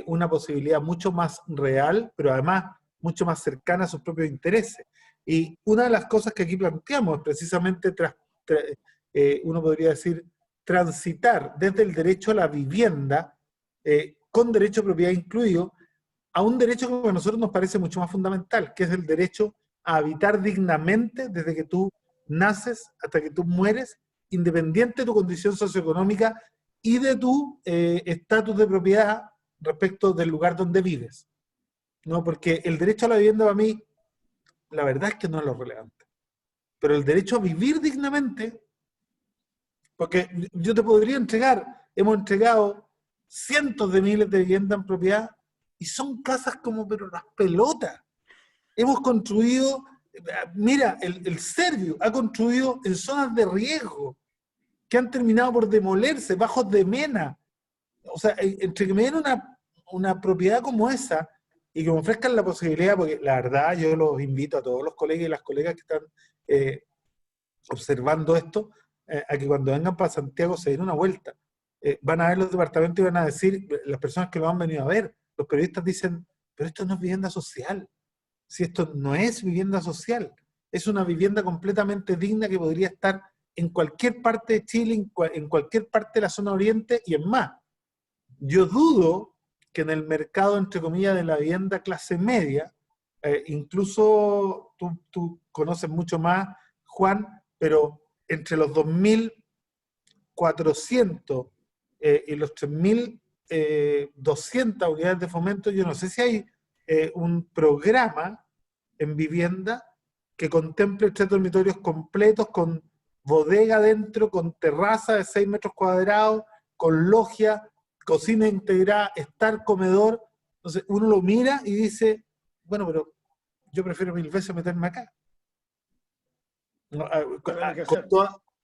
una posibilidad mucho más real, pero además mucho más cercana a sus propios intereses. Y una de las cosas que aquí planteamos es precisamente, uno podría decir, transitar desde el derecho a la vivienda, con derecho a propiedad incluido, a un derecho que a nosotros nos parece mucho más fundamental, que es el derecho a habitar dignamente desde que tú naces hasta que tú mueres, independiente de tu condición socioeconómica y de tu estatus de propiedad respecto del lugar donde vives, ¿no? Porque el derecho a la vivienda para mí, la verdad es que no es lo relevante. Pero el derecho a vivir dignamente, porque yo te podría hemos entregado cientos de miles de viviendas en propiedad y son casas como, pero las pelotas. Hemos construido, mira, el Servio ha construido en zonas de riesgo que han terminado por demolerse, bajos de mena. O sea, entre que me den una propiedad como esa y que me ofrezcan la posibilidad, porque la verdad yo los invito a todos los colegas y las colegas que están observando esto, a que cuando vengan para Santiago se den una vuelta. Van a ver los departamentos y van a decir, las personas que lo han venido a ver, los periodistas dicen, pero esto no es vivienda social. Si esto no es vivienda social, es una vivienda completamente digna que podría estar en cualquier parte de Chile, en cualquier parte de la zona oriente, y es más, yo dudo que en el mercado, entre comillas, de la vivienda clase media, incluso tú conoces mucho más, Juan, pero entre los 2.400 y los 3.200 unidades de fomento, yo no sé si hay un programa en vivienda que contemple 3 dormitorios completos con bodega dentro, con terraza de 6 metros cuadrados, con logia, cocina integrada, estar, comedor. Entonces uno lo mira y dice, bueno, pero yo prefiero 1000 veces meterme acá.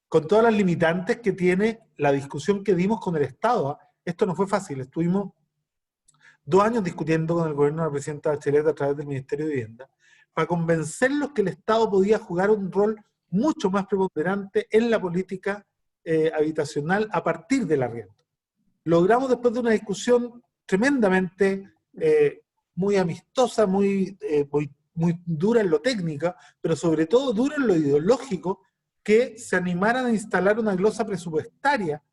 Con todas las limitantes que tiene la discusión que dimos con el Estado. Esto no fue fácil, estuvimos 2 años discutiendo con el gobierno de la presidenta Bachelet a través del Ministerio de Vivienda, para convencerlos que el Estado podía jugar un rol mucho más preponderante en la política habitacional a partir del arriendo. Logramos, después de una discusión tremendamente muy amistosa, muy dura en lo técnico, pero sobre todo dura en lo ideológico, que se animaran a instalar una glosa presupuestaria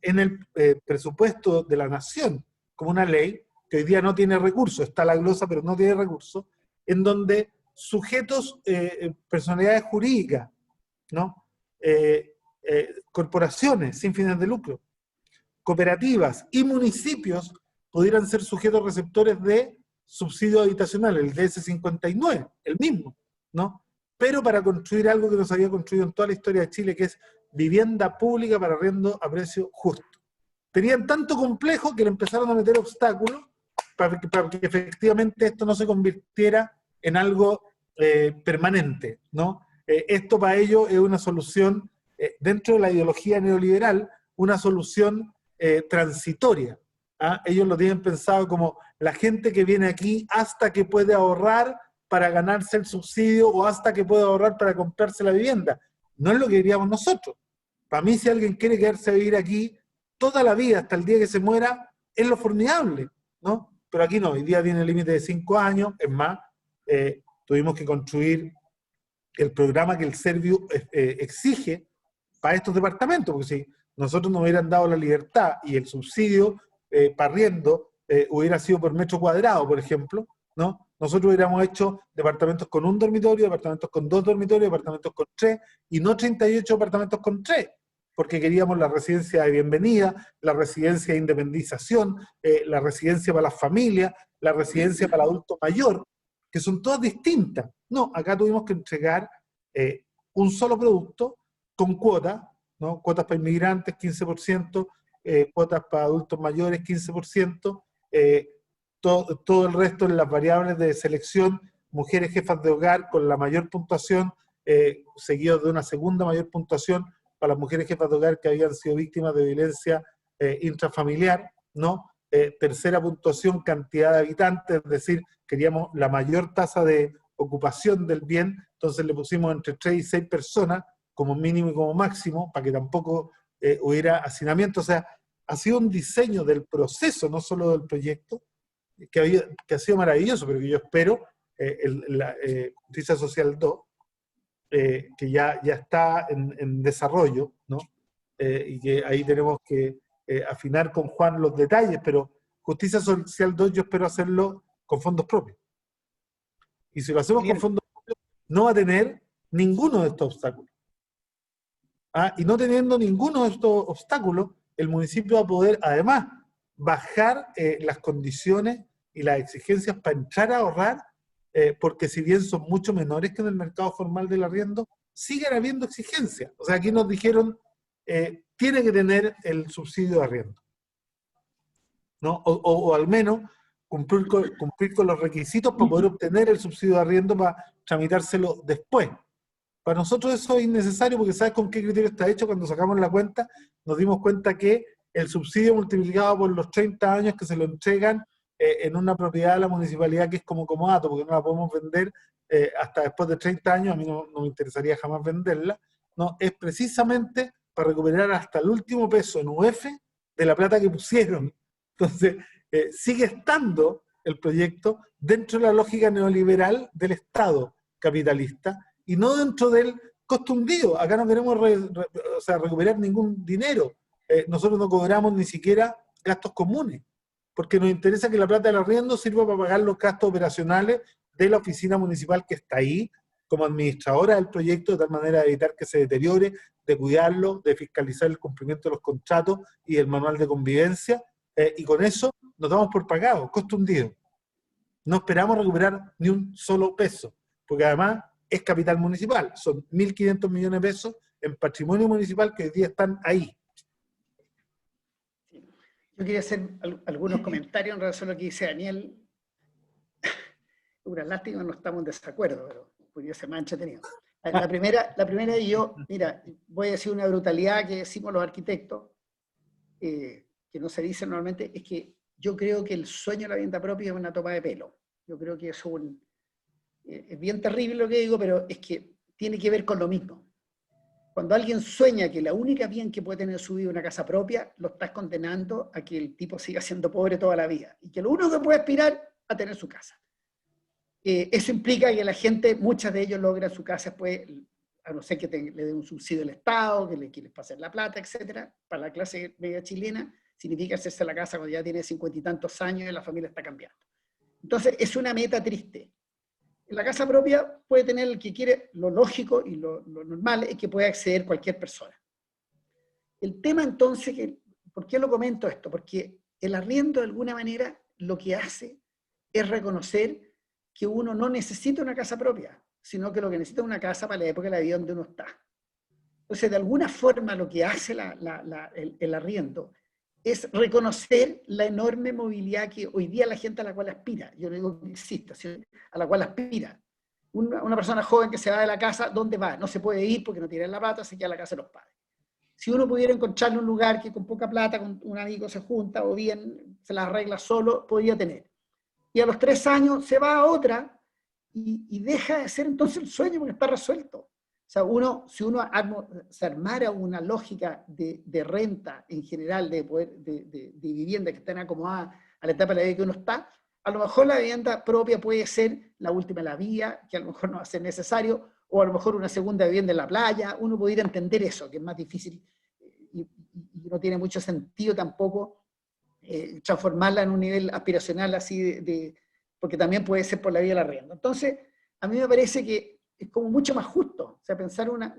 en el presupuesto de la nación, como una ley que hoy día no tiene recursos, está la glosa pero no tiene recursos, en donde sujetos, personalidades jurídicas, ¿no? Corporaciones sin fines de lucro, cooperativas y municipios pudieran ser sujetos receptores de subsidio habitacional, el DS59, el mismo, ¿no? Pero para construir algo que no se había construido en toda la historia de Chile, que es vivienda pública para arriendo a precio justo. Tenían tanto complejo que le empezaron a meter obstáculos para que efectivamente esto no se convirtiera en algo permanente, ¿no? Esto para ellos es una solución, dentro de la ideología neoliberal, una solución transitoria. ¿Ah? Ellos lo tienen pensado como la gente que viene aquí hasta que puede ahorrar para ganarse el subsidio o hasta que puede ahorrar para comprarse la vivienda. No es lo que diríamos nosotros. Para mí, si alguien quiere quedarse a vivir aquí toda la vida, hasta el día que se muera, es lo formidable, ¿no? Pero aquí no, hoy día tiene el límite de 5 años, es más, tuvimos que construir el programa que el Serviu exige para estos departamentos, porque si nosotros nos hubieran dado la libertad y el subsidio para arriendo hubiera sido por metro cuadrado, por ejemplo, ¿no? Nosotros hubiéramos hecho departamentos con 1 dormitorio, departamentos con 2 dormitorios, departamentos con 3, y no 38 departamentos con 3, porque queríamos la residencia de bienvenida, la residencia de independización, la residencia para las familias, la residencia para el adulto mayor, que son todas distintas. No, acá tuvimos que entregar un solo producto con cuotas, ¿no? Cuotas para inmigrantes, 15%, cuotas para adultos mayores, 15%, todo el resto en las variables de selección, mujeres jefas de hogar con la mayor puntuación, seguido de una segunda mayor puntuación para las mujeres jefas de hogar que habían sido víctimas de violencia intrafamiliar, ¿no? Tercera puntuación, cantidad de habitantes, es decir, queríamos la mayor tasa de ocupación del bien, entonces le pusimos entre 3 y 6 personas, como mínimo y como máximo, para que tampoco hubiera hacinamiento. O sea, ha sido un diseño del proceso, no solo del proyecto, que ha sido maravilloso, pero que yo espero, la Justicia Social 2, que ya está en desarrollo, ¿no? Y que ahí tenemos que afinar con Juan los detalles, pero Justicia Social 2 yo espero hacerlo con fondos propios. Y si lo hacemos con fondos propios, no va a tener ninguno de estos obstáculos. Y no teniendo ninguno de estos obstáculos, el municipio va a poder, además, bajar las condiciones y las exigencias para entrar a ahorrar, porque si bien son mucho menores que en el mercado formal del arriendo, siguen habiendo exigencias. O sea, aquí nos dijeron, tiene que tener el subsidio de arriendo, ¿no? O al menos cumplir con los requisitos para poder obtener el subsidio de arriendo para tramitárselo después. Para nosotros eso es innecesario porque ¿sabes con qué criterio está hecho? Cuando sacamos la cuenta, nos dimos cuenta que el subsidio multiplicado por los 30 años que se lo entregan en una propiedad de la municipalidad que es como comodato, porque no la podemos vender hasta después de 30 años, a mí no me interesaría jamás venderla, ¿no? Es precisamente para recuperar hasta el último peso en UF de la plata que pusieron. Entonces, sigue estando el proyecto dentro de la lógica neoliberal del Estado capitalista y no dentro del costo hundido. Acá no queremos recuperar ningún dinero. Nosotros no cobramos ni siquiera gastos comunes, porque nos interesa que la plata del arriendo sirva para pagar los gastos operacionales de la oficina municipal que está ahí como administradora del proyecto, de tal manera de evitar que se deteriore, de cuidarlo, de fiscalizar el cumplimiento de los contratos y el manual de convivencia, y con eso nos damos por pagados, costo hundido. No esperamos recuperar ni un solo peso, porque además es capital municipal, son 1.500 millones de pesos en patrimonio municipal que hoy día están ahí. Yo quería hacer algunos comentarios en relación a lo que dice Daniel. Una lástima, no estamos en desacuerdo, pero podría ser más entretenido. La primera y yo, mira, voy a decir una brutalidad que decimos los arquitectos, que no se dice normalmente, es que yo creo que el sueño de la vivienda propia es una toma de pelo. Yo creo que es bien terrible lo que digo, pero es que tiene que ver con lo mismo. Cuando alguien sueña que la única bien que puede tener en su vida es una casa propia, lo estás condenando a que el tipo siga siendo pobre toda la vida. Y que lo único que puede aspirar a tener su casa. Eso implica que la gente, muchas de ellos logran su casa después, a no ser que le den un subsidio del Estado, que les pasen la plata, etc. Para la clase media chilena, significa hacerse la casa cuando ya tiene 50 y tantos años y la familia está cambiando. Entonces, es una meta triste. La casa propia puede tener el que quiere, lo lógico y lo normal es que pueda acceder cualquier persona. El tema entonces, ¿por qué lo comento esto? Porque el arriendo de alguna manera lo que hace es reconocer que uno no necesita una casa propia, sino que lo que necesita es una casa para la época de la vida donde uno está. Entonces, de alguna forma lo que hace el arriendo es reconocer la enorme movilidad que hoy día la gente a la cual aspira. Yo no digo que exista, sino a la cual aspira. Una persona joven que se va de la casa, ¿dónde va? No se puede ir porque no tiene la plata, se queda en la casa de los padres. Si uno pudiera encontrarle un lugar que con poca plata, con un amigo se junta o bien se la arregla solo, podría tener. Y a los 3 años se va a otra y deja de ser entonces el sueño porque está resuelto. sea, si uno se armara una lógica de renta en general, de vivienda que estén acomodadas a la etapa de la vida que uno está, a lo mejor la vivienda propia puede ser la última de la vía, que a lo mejor no va a ser necesario, o a lo mejor una segunda vivienda en la playa. Uno podría entender eso, que es más difícil y no tiene mucho sentido tampoco transformarla en un nivel aspiracional así porque también puede ser por la vía del arriendo. Entonces, a mí me parece que es como mucho más justo, o sea, pensar uno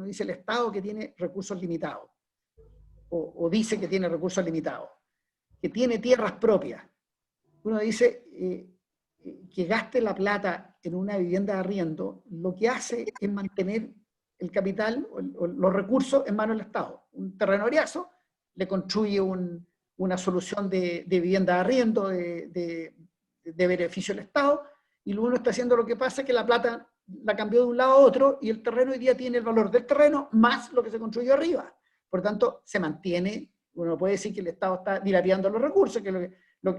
dice el Estado que tiene recursos limitados, o dice que tiene recursos limitados, que tiene tierras propias. Uno dice que gaste la plata en una vivienda de arriendo, lo que hace es mantener el capital o los recursos en manos del Estado. Un terreno ariazo le construye una solución de vivienda de arriendo, de beneficio al Estado, y luego uno está haciendo lo que pasa es que la plata la cambió de un lado a otro, y el terreno hoy día tiene el valor del terreno más lo que se construyó arriba. Por tanto, se mantiene, uno puede decir que el Estado está dilapidando los recursos, que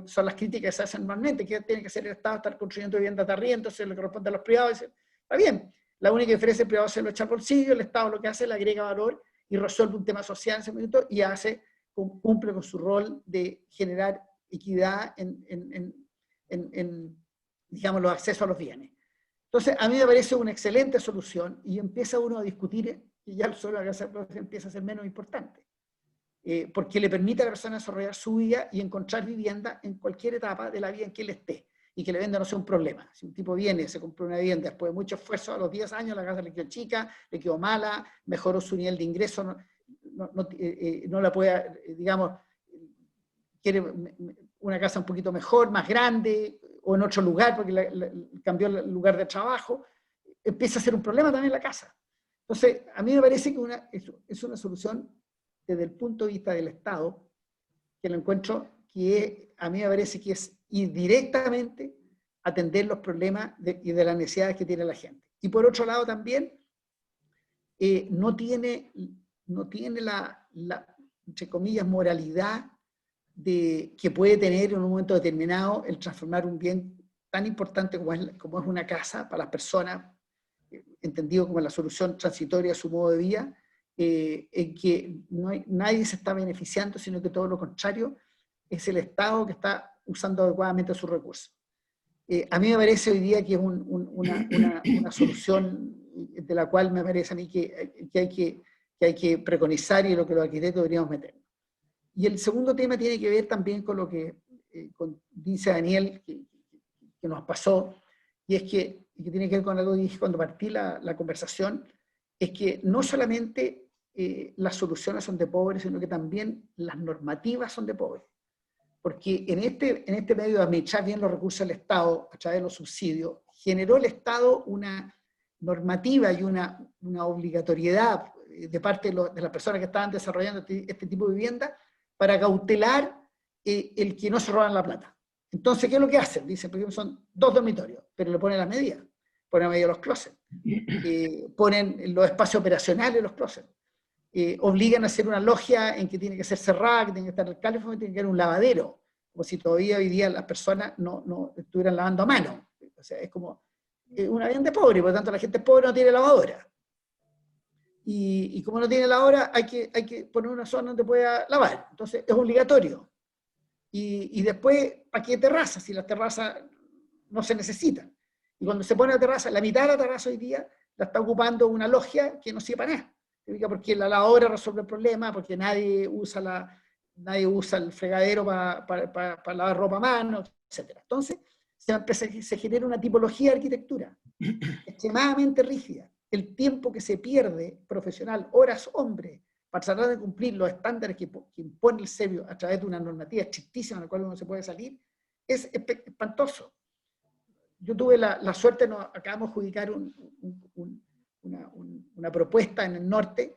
son las críticas que se hacen normalmente, que tiene que hacer el Estado estar construyendo viviendas de arriendo, se le corresponde a los privados. Está bien, la única diferencia es que el privado se lo echa al bolsillo, el Estado lo que hace es le agrega valor y resuelve un tema social en ese momento, y cumple con su rol de generar equidad digamos, los accesos a los bienes. Entonces, a mí me parece una excelente solución, y empieza uno a discutir, y ya solo la casa empieza a ser menos importante, porque le permite a la persona desarrollar su vida y encontrar vivienda en cualquier etapa de la vida en que él esté, y que la vivienda no sea un problema. Si un tipo viene, se compró una vivienda después de mucho esfuerzo, a los 10 años la casa le quedó chica, le quedó mala, mejoró su nivel de ingreso, no la puede, digamos, quiere una casa un poquito mejor, más grande, o en otro lugar, porque cambió el lugar de trabajo, empieza a ser un problema también la casa. Entonces, a mí me parece que es una solución desde el punto de vista del Estado, que lo encuentro a mí me parece que es ir directamente a atender los problemas y de las necesidades que tiene la gente. Y por otro lado también, no tiene la, entre comillas, moralidad que puede tener en un momento determinado el transformar un bien tan importante como es una casa para las personas, entendido como la solución transitoria a su modo de vida, en que nadie se está beneficiando, sino que todo lo contrario, es el Estado que está usando adecuadamente sus recursos. A mí me parece hoy día que es una solución de la cual me parece a mí que hay que preconizar, y lo que los arquitectos deberíamos meter. Y el segundo tema tiene que ver también con lo que dice Daniel, que nos pasó, y es que tiene que ver con algo que dije cuando partí la conversación, es que no solamente las soluciones son de pobres, sino que también las normativas son de pobres. Porque en este medio de administrar bien los recursos del Estado, a través de los subsidios, generó el Estado una normativa y una obligatoriedad de parte de las personas que estaban desarrollando este tipo de vivienda, para cautelar el que no se roban la plata. Entonces, ¿qué es lo que hacen? Dicen, por ejemplo, son 2 dormitorios, pero le ponen las medidas. Ponen a medida los closets. Ponen los espacios operacionales los closets. Obligan a hacer una logia en que tiene que ser cerrada, que tiene que estar el calefón, que tiene que haber un lavadero, como si todavía hoy día las personas no estuvieran lavando a mano. O sea, es como una vivienda pobre, por lo tanto la gente pobre no tiene lavadora. Y como no tiene lavadora, hay que poner una zona donde pueda lavar. Entonces es obligatorio. Y después, ¿para qué terrazas? Si las terrazas no se necesitan. Y cuando se pone la terraza, la mitad de la terraza hoy día la está ocupando una logia que no sirve para nada. Porque la lavadora resuelve el problema, porque nadie usa el fregadero para lavar ropa a mano, etc. Entonces, se genera una tipología de arquitectura extremadamente rígida. El tiempo que se pierde profesional, horas hombre, para tratar de cumplir los estándares que impone el SEBIO a través de una normativa estrictísima en la cual uno se puede salir, es espantoso. Yo tuve la suerte, acabamos de adjudicar una propuesta en el norte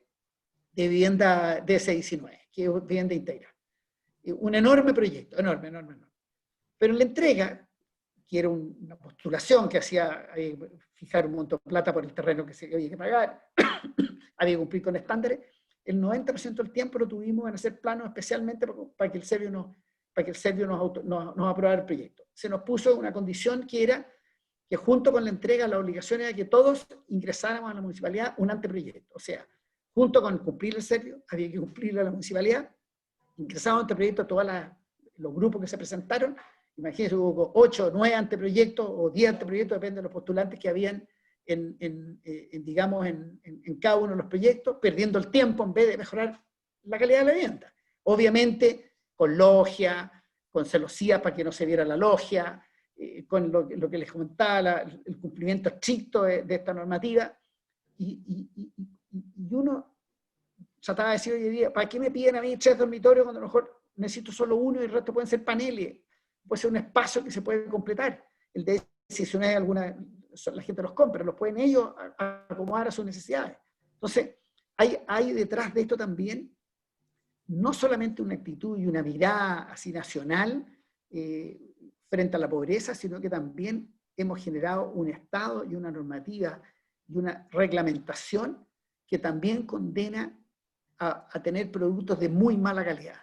de vivienda DS19, que es vivienda íntegra. Un enorme proyecto, enorme. Pero en la entrega, que era una postulación que hacía fijar un montón de plata por el terreno que se había que pagar, había que cumplir con estándares, el 90% del tiempo lo tuvimos en hacer planos especialmente para que el SEBIO nos aprobara el proyecto. Se nos puso una condición que era que junto con la entrega la obligación era que todos ingresáramos a la municipalidad un anteproyecto. O sea, junto con cumplir el servicio, había que cumplirlo a la municipalidad, ingresamos anteproyectos a todos los grupos que se presentaron. Imagínense, hubo 8 o 9 anteproyectos o 10 anteproyectos, depende de los postulantes que habían digamos, en cada uno de los proyectos, perdiendo el tiempo en vez de mejorar la calidad de la vivienda. Obviamente, con logia, con celosía para que no se viera la logia, con lo que les comentaba, el cumplimiento estricto de esta normativa, y uno trataba de decir hoy en día, ¿para qué me piden a mí 3 dormitorios cuando a lo mejor necesito solo uno y el resto pueden ser paneles? Puede ser un espacio que se puede completar. El de si no hay alguna, la gente los compra, los pueden ellos acomodar a sus necesidades. Entonces, hay detrás de esto también no solamente una actitud y una mirada así nacional frente a la pobreza, sino que también hemos generado un Estado y una normativa y una reglamentación que también condena a tener productos de muy mala calidad.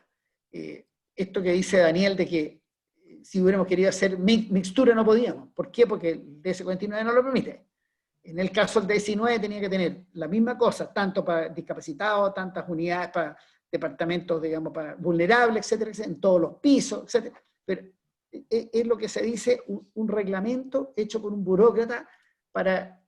Esto que dice Daniel de que si hubiéramos querido hacer mixtura no podíamos. ¿Por qué? Porque el DS49 no lo permite. En el caso del DS19 tenía que tener la misma cosa, tanto para discapacitados, tantas unidades para departamentos, digamos, para vulnerables, etcétera, etcétera, en todos los pisos, etcétera. Pero es lo que se dice un reglamento hecho por un burócrata para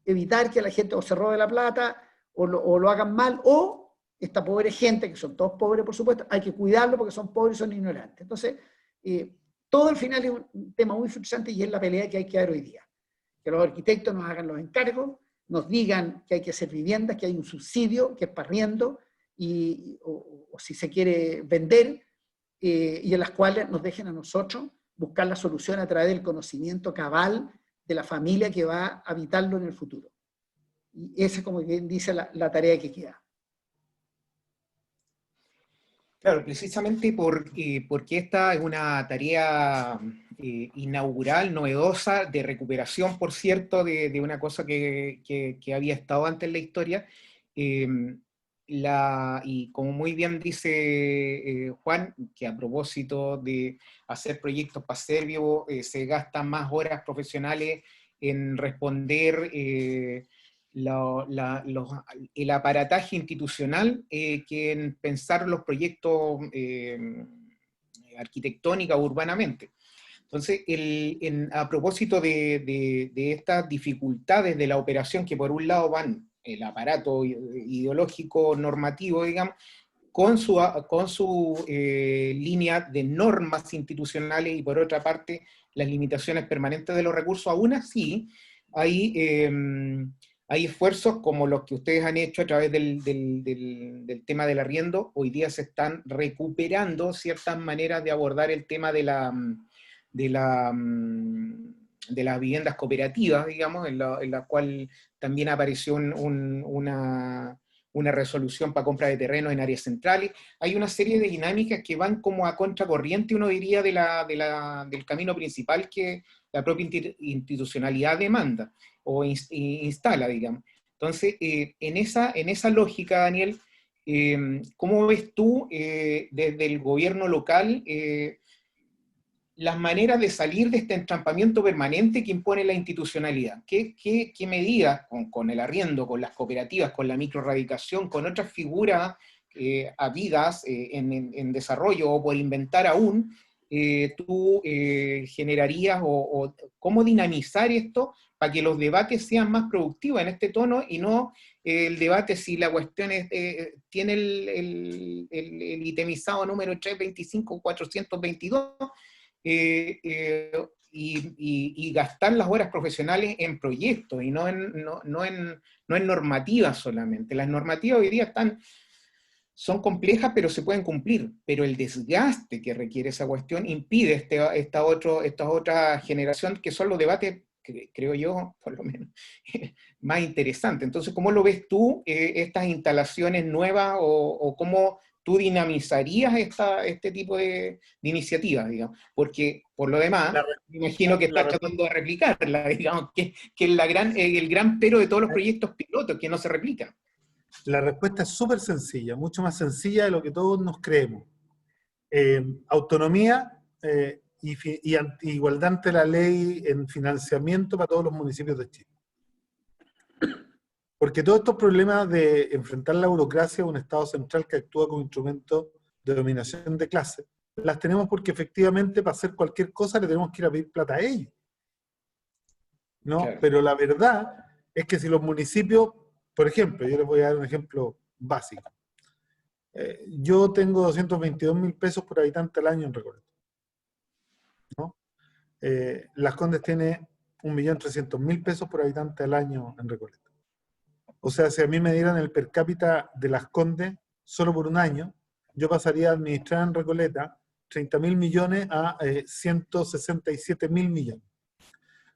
evitar que la gente o se robe la plata o lo hagan mal, o esta pobre gente, que son todos pobres por supuesto, hay que cuidarlo porque son pobres y son ignorantes. Entonces, todo al final es un tema muy frustrante y es la pelea que hay que dar hoy día. Que los arquitectos nos hagan los encargos, nos digan que hay que hacer viviendas, que hay un subsidio, que es para arriendo, o si se quiere vender, y en las cuales nos dejen a nosotros buscar la solución a través del conocimiento cabal de la familia que va a habitarlo en el futuro. Y esa es, como bien dice, la tarea que queda. Claro, precisamente porque esta es una tarea inaugural, novedosa, de recuperación, por cierto, de una cosa que había estado antes en la historia. Y como muy bien dice Juan, que a propósito de hacer proyectos para Servio, se gastan más horas profesionales en responder el aparataje institucional que en pensar los proyectos arquitectónica o urbanamente. Entonces, a propósito de estas dificultades de la operación, que por un lado van el aparato ideológico normativo, digamos, con su línea de normas institucionales, y por otra parte las limitaciones permanentes de los recursos, aún así hay esfuerzos como los que ustedes han hecho a través del tema del arriendo. Hoy día se están recuperando ciertas maneras de abordar el tema de las viviendas cooperativas, digamos, en la cual también apareció una resolución para compra de terreno en áreas centrales. Hay una serie de dinámicas que van como a contracorriente, uno diría, del camino principal que la propia institucionalidad demanda o instala, digamos. Entonces, en esa lógica, Daniel, ¿cómo ves tú desde el gobierno local las maneras de salir de este entrampamiento permanente que impone la institucionalidad? ¿Qué medidas con el arriendo, con las cooperativas, con la microradicación, con otras figuras habidas en desarrollo o por inventar aún, tú generarías o cómo dinamizar esto para que los debates sean más productivos en este tono y no el debate si la cuestión tiene el itemizado número 325.422 y gastar las horas profesionales en proyectos y no en normativas solamente. Las normativas hoy día son complejas, pero se pueden cumplir, pero el desgaste que requiere esa cuestión impide esta otra generación, que son los debates, creo yo, por lo menos, más interesantes. Entonces, ¿cómo lo ves tú, estas instalaciones nuevas, o cómo tú dinamizarías este tipo de iniciativas, digamos? Porque, por lo demás, me imagino que estás tratando de replicarla, digamos, que es el gran pero de todos los proyectos pilotos, que no se replican. La respuesta es súper sencilla, mucho más sencilla de lo que todos nos creemos. Autonomía igualdad ante la ley en financiamiento para todos los municipios de Chile. Porque todos estos problemas de enfrentar la burocracia a un Estado central que actúa como instrumento de dominación de clase, las tenemos porque efectivamente para hacer cualquier cosa le tenemos que ir a pedir plata a ellos, ¿no? Claro. Pero la verdad es que si los municipios, por ejemplo, yo les voy a dar un ejemplo básico. Yo tengo 222.000 pesos por habitante al año en Recoleta, ¿no? Las Condes tiene 1.300.000 pesos por habitante al año en Recoleta. O sea, si a mí me dieran el per cápita de Las Condes solo por un año, yo pasaría a administrar en Recoleta 30.000 millones a 167.000 millones.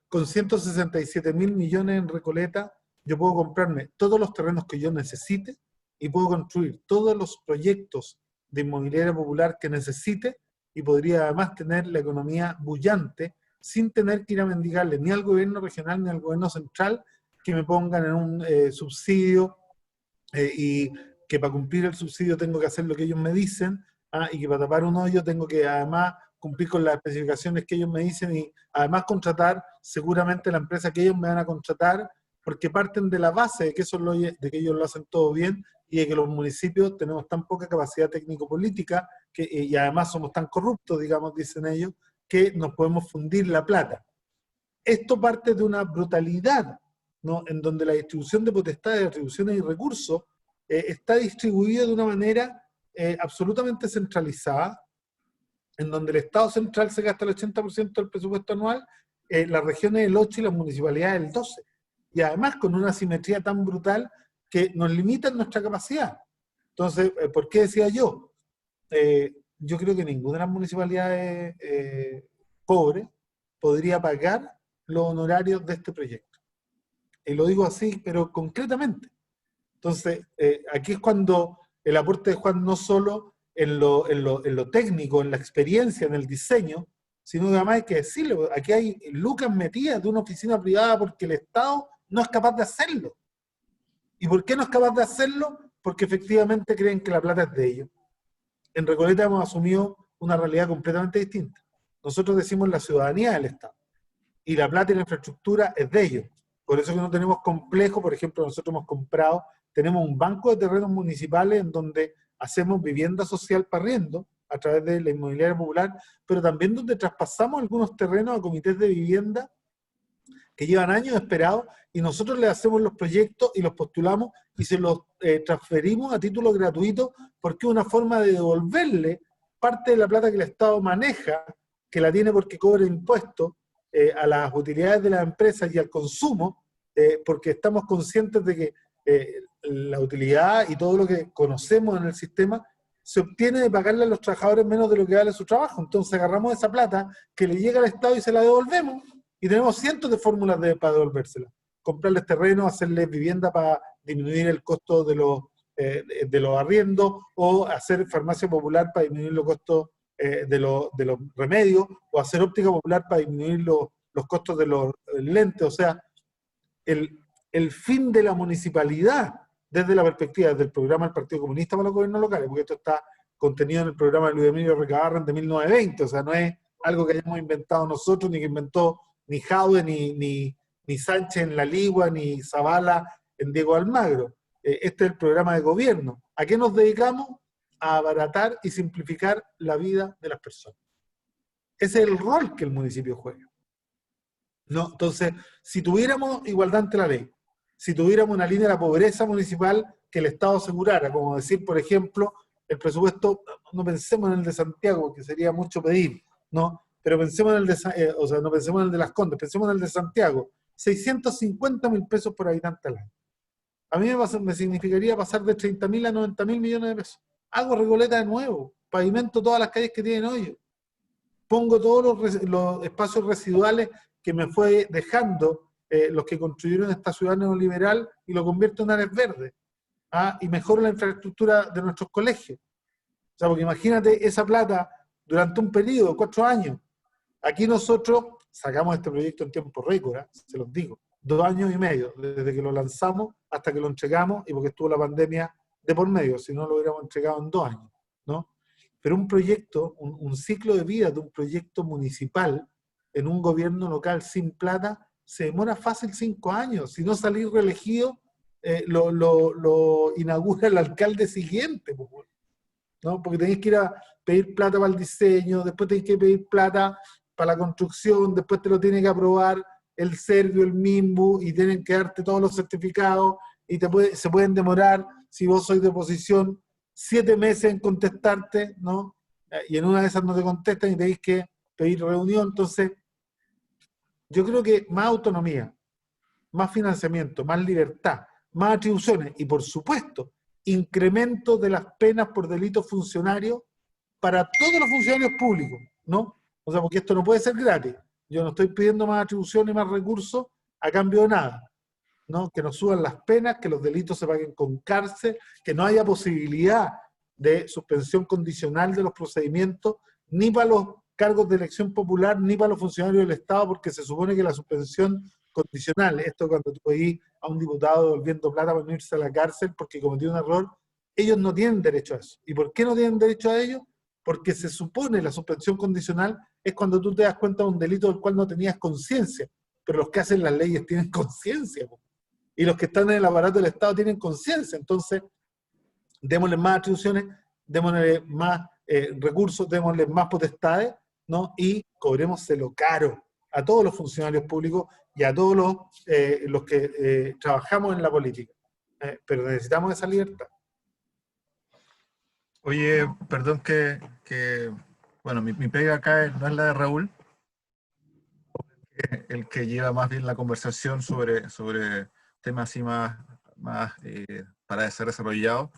Con 167.000 millones en Recoleta, yo puedo comprarme todos los terrenos que yo necesite y puedo construir todos los proyectos de inmobiliaria popular que necesite y podría además tener la economía bullante sin tener que ir a mendigarle ni al gobierno regional ni al gobierno central que me pongan en un subsidio y que para cumplir el subsidio tengo que hacer lo que ellos me dicen, y que para tapar un hoyo tengo que además cumplir con las especificaciones que ellos me dicen y además contratar seguramente la empresa que ellos me van a contratar, porque parten de la base de que, de que ellos lo hacen todo bien y de que los municipios tenemos tan poca capacidad técnico-política y además somos tan corruptos, digamos, dicen ellos, que nos podemos fundir la plata. Esto parte de una brutalidad, ¿no? En donde la distribución de potestades, atribuciones y recursos está distribuida de una manera absolutamente centralizada, en donde el Estado central se gasta el 80% del presupuesto anual, las regiones el 8% y las municipalidades el 12%. Y además con una asimetría tan brutal que nos limita en nuestra capacidad. Entonces, ¿por qué decía yo? Yo creo que ninguna de las municipalidades pobres podría pagar los honorarios de este proyecto. Y lo digo así, pero concretamente. Entonces, aquí es cuando el aporte de Juan no solo en lo técnico, en la experiencia, en el diseño, sino que además hay que decirlo, aquí hay lucas metidas de una oficina privada porque el Estado no es capaz de hacerlo. ¿Y por qué no es capaz de hacerlo? Porque efectivamente creen que la plata es de ellos. En Recoleta hemos asumido una realidad completamente distinta. Nosotros decimos la ciudadanía del Estado, y la plata y la infraestructura es de ellos. Por eso que no tenemos complejo, por ejemplo, nosotros hemos comprado, tenemos un banco de terrenos municipales en donde hacemos vivienda social para arriendo a través de la inmobiliaria popular, pero también donde traspasamos algunos terrenos a comités de vivienda que llevan años esperados y nosotros les hacemos los proyectos y los postulamos y se los transferimos a título gratuito porque es una forma de devolverle parte de la plata que el Estado maneja, que la tiene porque cobra impuestos, a las utilidades de las empresas y al consumo, porque estamos conscientes de que la utilidad y todo lo que conocemos en el sistema se obtiene de pagarle a los trabajadores menos de lo que vale su trabajo. Entonces agarramos esa plata que le llega al Estado y se la devolvemos, y tenemos cientos de fórmulas para devolvérsela. Comprarles terreno, hacerles vivienda para disminuir el costo de los arriendos, o hacer farmacia popular para disminuir los costos de los remedios, o hacer óptica popular para disminuir los costos de los lentes. O sea, el fin de la municipalidad, desde la perspectiva del programa del Partido Comunista para los gobiernos locales, porque esto está contenido en el programa de Luis Emilio Recabarren de 1920, o sea, no es algo que hayamos inventado nosotros, ni que inventó ni Jaude, ni Sánchez en La Ligua, ni Zavala en Diego Almagro. Este es el programa de gobierno. ¿A qué nos dedicamos? A abaratar y simplificar la vida de las personas. Ese es el rol que el municipio juega, ¿no? Entonces, si tuviéramos igualdad ante la ley, si tuviéramos una línea de la pobreza municipal que el Estado asegurara, como decir, por ejemplo, el presupuesto, no pensemos en el de Santiago, porque sería mucho pedir, ¿no? Pero pensemos en el de, no pensemos en el de Las Condes, pensemos en el de Santiago, 650.000 pesos por habitante al año. A mí me significaría pasar de 30.000 a 90.000 millones de pesos. Hago Recoleta de nuevo, pavimento todas las calles que tienen hoyo, pongo todos los espacios residuales que me fue dejando los que construyeron esta ciudad neoliberal y lo convierto en áreas verdes, y mejoro la infraestructura de nuestros colegios. O sea, porque imagínate esa plata durante un periodo de 4 años. Aquí nosotros sacamos este proyecto en tiempo récord, se los digo, 2 años y medio, desde que lo lanzamos hasta que lo entregamos, y porque estuvo la pandemia de por medio, si no lo hubiéramos entregado en 2 años, ¿no? pero un proyecto, un ciclo de vida de un proyecto municipal en un gobierno local sin plata se demora fácil 5 años. Si no salir reelegido, lo inaugura el alcalde siguiente, ¿no? Porque tenéis que ir a pedir plata para el diseño, después tenéis que pedir plata para la construcción, después te lo tiene que aprobar el Servio, el MIMBU, y tienen que darte todos los certificados, y se pueden demorar, si vos sois de oposición, 7 meses en contestarte, ¿no? Y en una de esas no te contestan y tenéis que pedir reunión. Entonces, yo creo que más autonomía, más financiamiento, más libertad, más atribuciones y, por supuesto, incremento de las penas por delitos funcionarios para todos los funcionarios públicos, ¿no? O sea, porque esto no puede ser gratis. Yo no estoy pidiendo más atribuciones y más recursos a cambio de nada, ¿no? Que nos suban las penas, que los delitos se paguen con cárcel, que no haya posibilidad de suspensión condicional de los procedimientos, ni para los cargos de elección popular, ni para los funcionarios del Estado, porque se supone que la suspensión condicional, esto cuando tú pedís a un diputado devolviendo plata para no irse a la cárcel porque cometió un error, ellos no tienen derecho a eso. ¿Y por qué no tienen derecho a ello? Porque se supone la suspensión condicional es cuando tú te das cuenta de un delito del cual no tenías conciencia, pero los que hacen las leyes tienen conciencia, y los que están en el aparato del Estado tienen conciencia. Entonces, démosle más atribuciones, démosle más recursos, démosle más potestades, ¿no? Y cobrémoselo caro a todos los funcionarios públicos y a todos los que trabajamos en la política. Pero necesitamos esa libertad. Oye, perdón bueno, mi pega acá no es la de Raúl, el que lleva más bien la conversación sobre temas así más para ser desarrollados.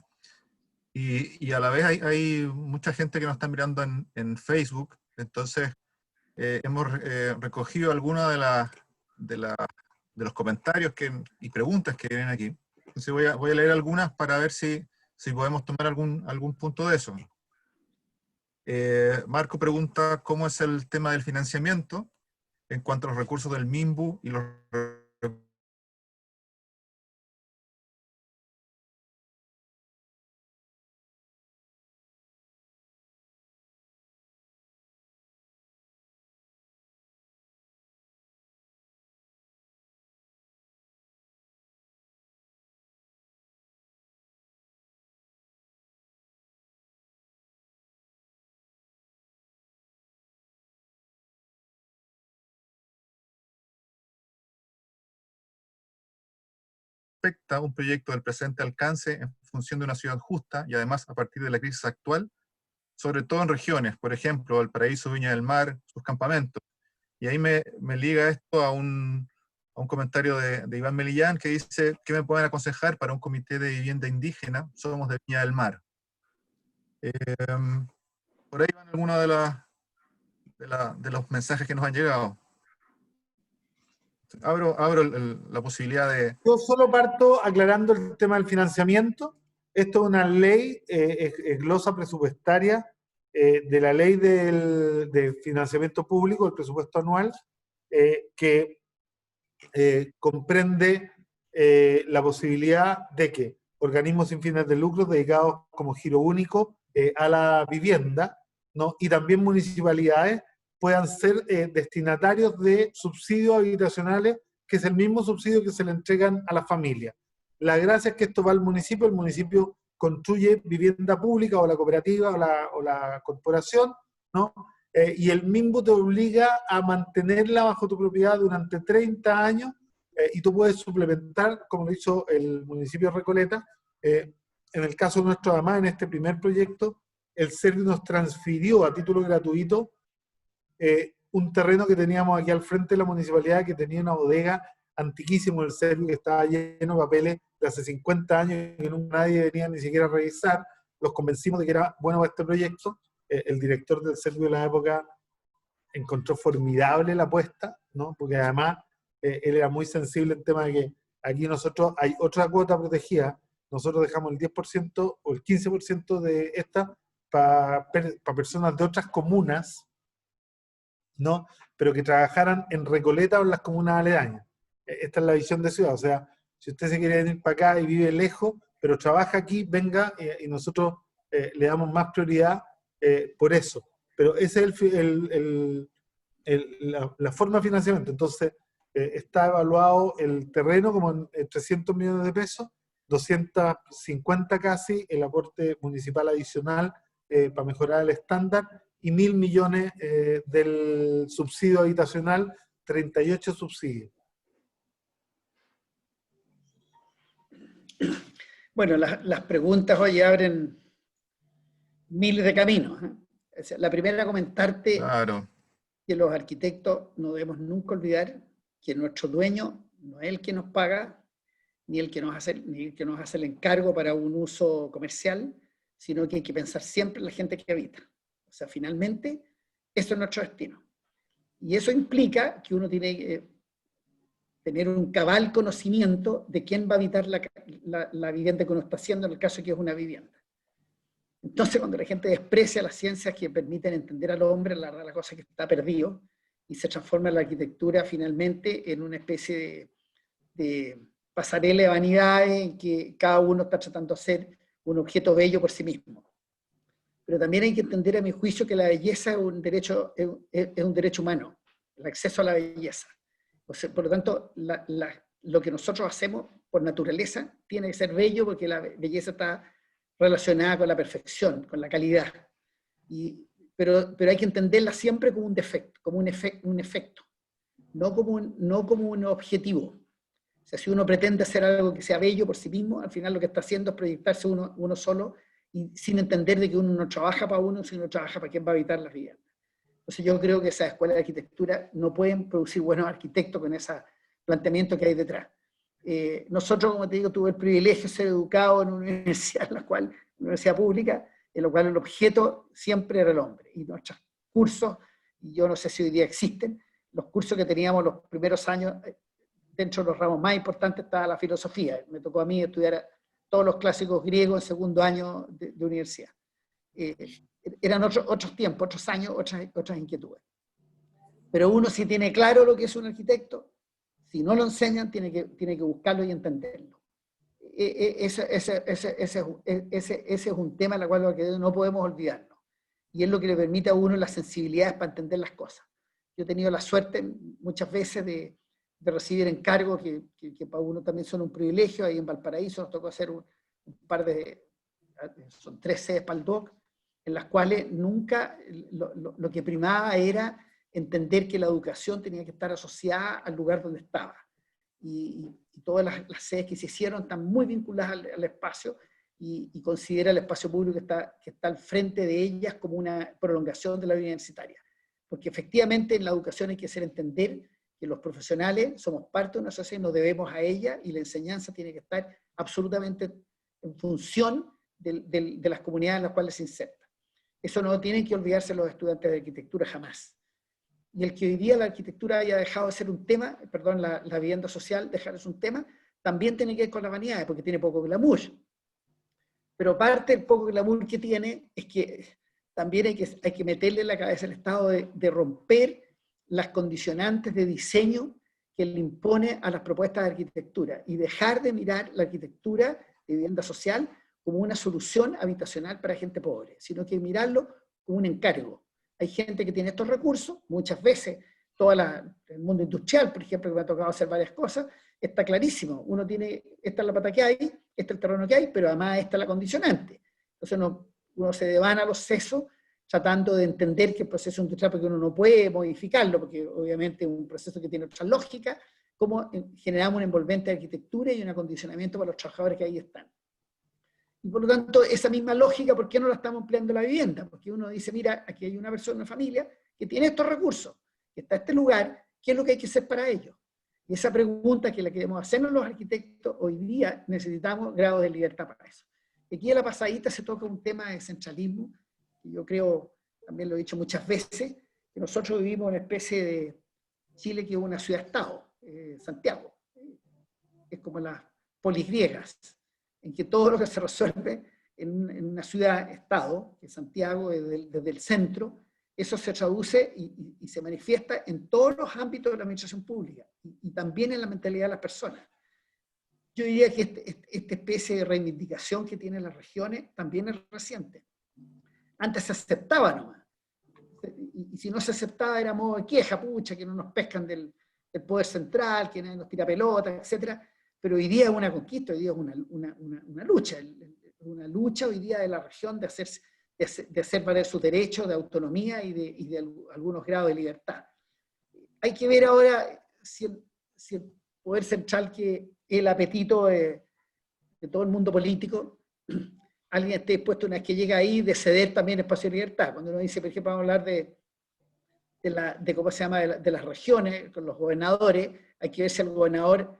Y a la vez hay mucha gente que nos está mirando en Facebook, entonces hemos recogido algunos de los comentarios y preguntas que vienen aquí. Entonces voy a leer algunas para ver si podemos tomar algún punto de eso. Marco pregunta cómo es el tema del financiamiento en cuanto a los recursos del MIMBU y los respecta a un proyecto del presente alcance en función de una ciudad justa y además a partir de la crisis actual, sobre todo en regiones, por ejemplo, Valparaíso, Viña del Mar, sus campamentos. Y ahí me liga esto a un comentario de Iván Melillán que dice: ¿qué me pueden aconsejar para un comité de vivienda indígena? Somos de Viña del Mar. Por ahí van algunos de los mensajes que nos han llegado. Abro la posibilidad de... Yo solo parto aclarando el tema del financiamiento. Esto es una ley, es glosa presupuestaria de la ley de financiamiento público, el presupuesto anual, que comprende la posibilidad de que organismos sin fines de lucro dedicados como giro único a la vivienda, ¿no? Y también municipalidades puedan ser destinatarios de subsidios habitacionales, que es el mismo subsidio que se le entregan a la familia. La gracia es que esto va al municipio, el municipio construye vivienda pública o la cooperativa o la corporación, ¿no? Y el MIMBU te obliga a mantenerla bajo tu propiedad durante 30 años y tú puedes suplementar, como lo hizo el municipio de Recoleta. En el caso nuestro, además, en este primer proyecto, el Servio nos transfirió a título gratuito un terreno que teníamos aquí al frente de la municipalidad, que tenía una bodega antiquísimo del Servio, que estaba lleno de papeles de hace 50 años y nadie venía ni siquiera a revisar. Los convencimos de que era bueno para este proyecto. El director del Servio de la época encontró formidable la apuesta, ¿no? Porque además él era muy sensible en tema de que aquí nosotros hay otra cuota protegida, nosotros dejamos el 10% o el 15% de esta para personas de otras comunas, ¿no? Pero que trabajaran en Recoleta o en las comunas aledañas. Esta es la visión de ciudad, o sea, si usted se quiere venir para acá y vive lejos, pero trabaja aquí, venga, y nosotros le damos más prioridad por eso. Pero esa es la forma de financiamiento. Entonces, está evaluado el terreno como en 300 millones de pesos, 250 casi el aporte municipal adicional para mejorar el estándar, y 1.000 millones del subsidio habitacional, 38 subsidios. Bueno, las preguntas hoy abren miles de caminos, ¿eh? La primera, comentarte Claro. que los arquitectos no debemos nunca olvidar que nuestro dueño no es el que nos paga, ni el que nos hace el encargo para un uso comercial, sino que hay que pensar siempre en la gente que habita. O sea, finalmente, eso es nuestro destino. Y eso implica que uno tiene que tener un cabal conocimiento de quién va a habitar la vivienda que uno está haciendo, en el caso de que es una vivienda. Entonces, cuando la gente desprecia las ciencias que permiten entender al hombre, la cosa que está perdido, y se transforma la arquitectura finalmente en una especie de pasarela de vanidades en que cada uno está tratando de ser un objeto bello por sí mismo. Pero también hay que entender, a mi juicio, que la belleza es un derecho humano, el acceso a la belleza. O sea, por lo tanto, lo que nosotros hacemos por naturaleza tiene que ser bello, porque la belleza está relacionada con la perfección, con la calidad. Pero hay que entenderla siempre como un defecto, como un efecto, no como un objetivo. O sea, si uno pretende hacer algo que sea bello por sí mismo, al final lo que está haciendo es proyectarse uno solo, y sin entender de que uno no trabaja para uno, sino trabaja para quién va a habitar las viviendas. Entonces yo creo que esas escuelas de arquitectura no pueden producir buenos arquitectos con ese planteamiento que hay detrás. Nosotros, como te digo, tuve el privilegio de ser educado en una universidad, una universidad pública, en la cual el objeto siempre era el hombre. Y nuestros cursos, y yo no sé si hoy día existen, los cursos que teníamos los primeros años, dentro de los ramos más importantes estaba la filosofía. Me tocó a mí estudiar todos los clásicos griegos en segundo año de universidad. Eran otros tiempos, otros años, otras inquietudes. Pero uno, si tiene claro lo que es un arquitecto, si no lo enseñan, tiene que buscarlo y entenderlo. Ese es un tema en el cual no podemos olvidarnos. Y es lo que le permite a uno las sensibilidades para entender las cosas. Yo he tenido la suerte muchas veces de recibir encargos que para uno también son un privilegio. Ahí en Valparaíso nos tocó hacer un par de, son 3 sedes para el DOC, en las cuales nunca lo que primaba era entender que la educación tenía que estar asociada al lugar donde estaba. Y todas las sedes que se hicieron están muy vinculadas al espacio, y considera el espacio público que está al frente de ellas como una prolongación de la vida universitaria. Porque efectivamente en la educación hay que hacer entender que los profesionales somos parte de una sociedad y nos debemos a ella, y la enseñanza tiene que estar absolutamente en función de las comunidades en las cuales se inserta. Eso no tienen que olvidarse los estudiantes de arquitectura jamás. Y el que hoy día la arquitectura haya dejado de ser un tema, perdón, la vivienda social dejar de ser un tema, también tiene que ver con la vanidad, porque tiene poco glamour. Pero parte del poco glamour que tiene es que también hay que meterle en la cabeza al Estado de romper las condicionantes de diseño que le impone a las propuestas de arquitectura, y dejar de mirar la arquitectura de vivienda social como una solución habitacional para gente pobre, sino que mirarlo como un encargo. Hay gente que tiene estos recursos, muchas veces el mundo industrial, por ejemplo, que me ha tocado hacer varias cosas, está clarísimo. Uno tiene, esta es la pata que hay, este es el terreno que hay, pero además esta es la condicionante. Entonces uno se devana a los sesos tratando de entender que el proceso industrial, porque uno no puede modificarlo, porque obviamente es un proceso que tiene otra lógica, cómo generamos un envolvente de arquitectura y un acondicionamiento para los trabajadores que ahí están. Y por lo tanto, esa misma lógica, ¿por qué no la estamos empleando en la vivienda? Porque uno dice, mira, aquí hay una persona, una familia, que tiene estos recursos, que está en este lugar, ¿qué es lo que hay que hacer para ellos? Y esa pregunta que la queremos hacernos los arquitectos, hoy día necesitamos grados de libertad para eso. Y aquí a la pasadita se toca un tema de centralismo, que yo creo, también lo he dicho muchas veces, que nosotros vivimos en una especie de Chile que es una ciudad-estado, Santiago. Es como las polis griegas, en que todo lo que se resuelve en una ciudad-estado, que es Santiago, desde el centro, eso se traduce y se manifiesta en todos los ámbitos de la administración pública, y también en la mentalidad de las personas. Yo diría que esta especie de reivindicación que tienen las regiones también es reciente. Antes se aceptaba nomás. Y si no se aceptaba era modo de queja, pucha, que no nos pescan del poder central, que nadie nos tira pelota, etc. Pero hoy día es una conquista, hoy día es una lucha hoy día de la región de hacer valer sus derechos de autonomía y de algunos grados de libertad. Hay que ver ahora si el poder central, que es el apetito de todo el mundo político, alguien esté dispuesto una vez que llega ahí de ceder también espacio de libertad. Cuando uno dice, por ejemplo, vamos a hablar de cómo se llama, de las regiones, con los gobernadores, hay que ver si el gobernador,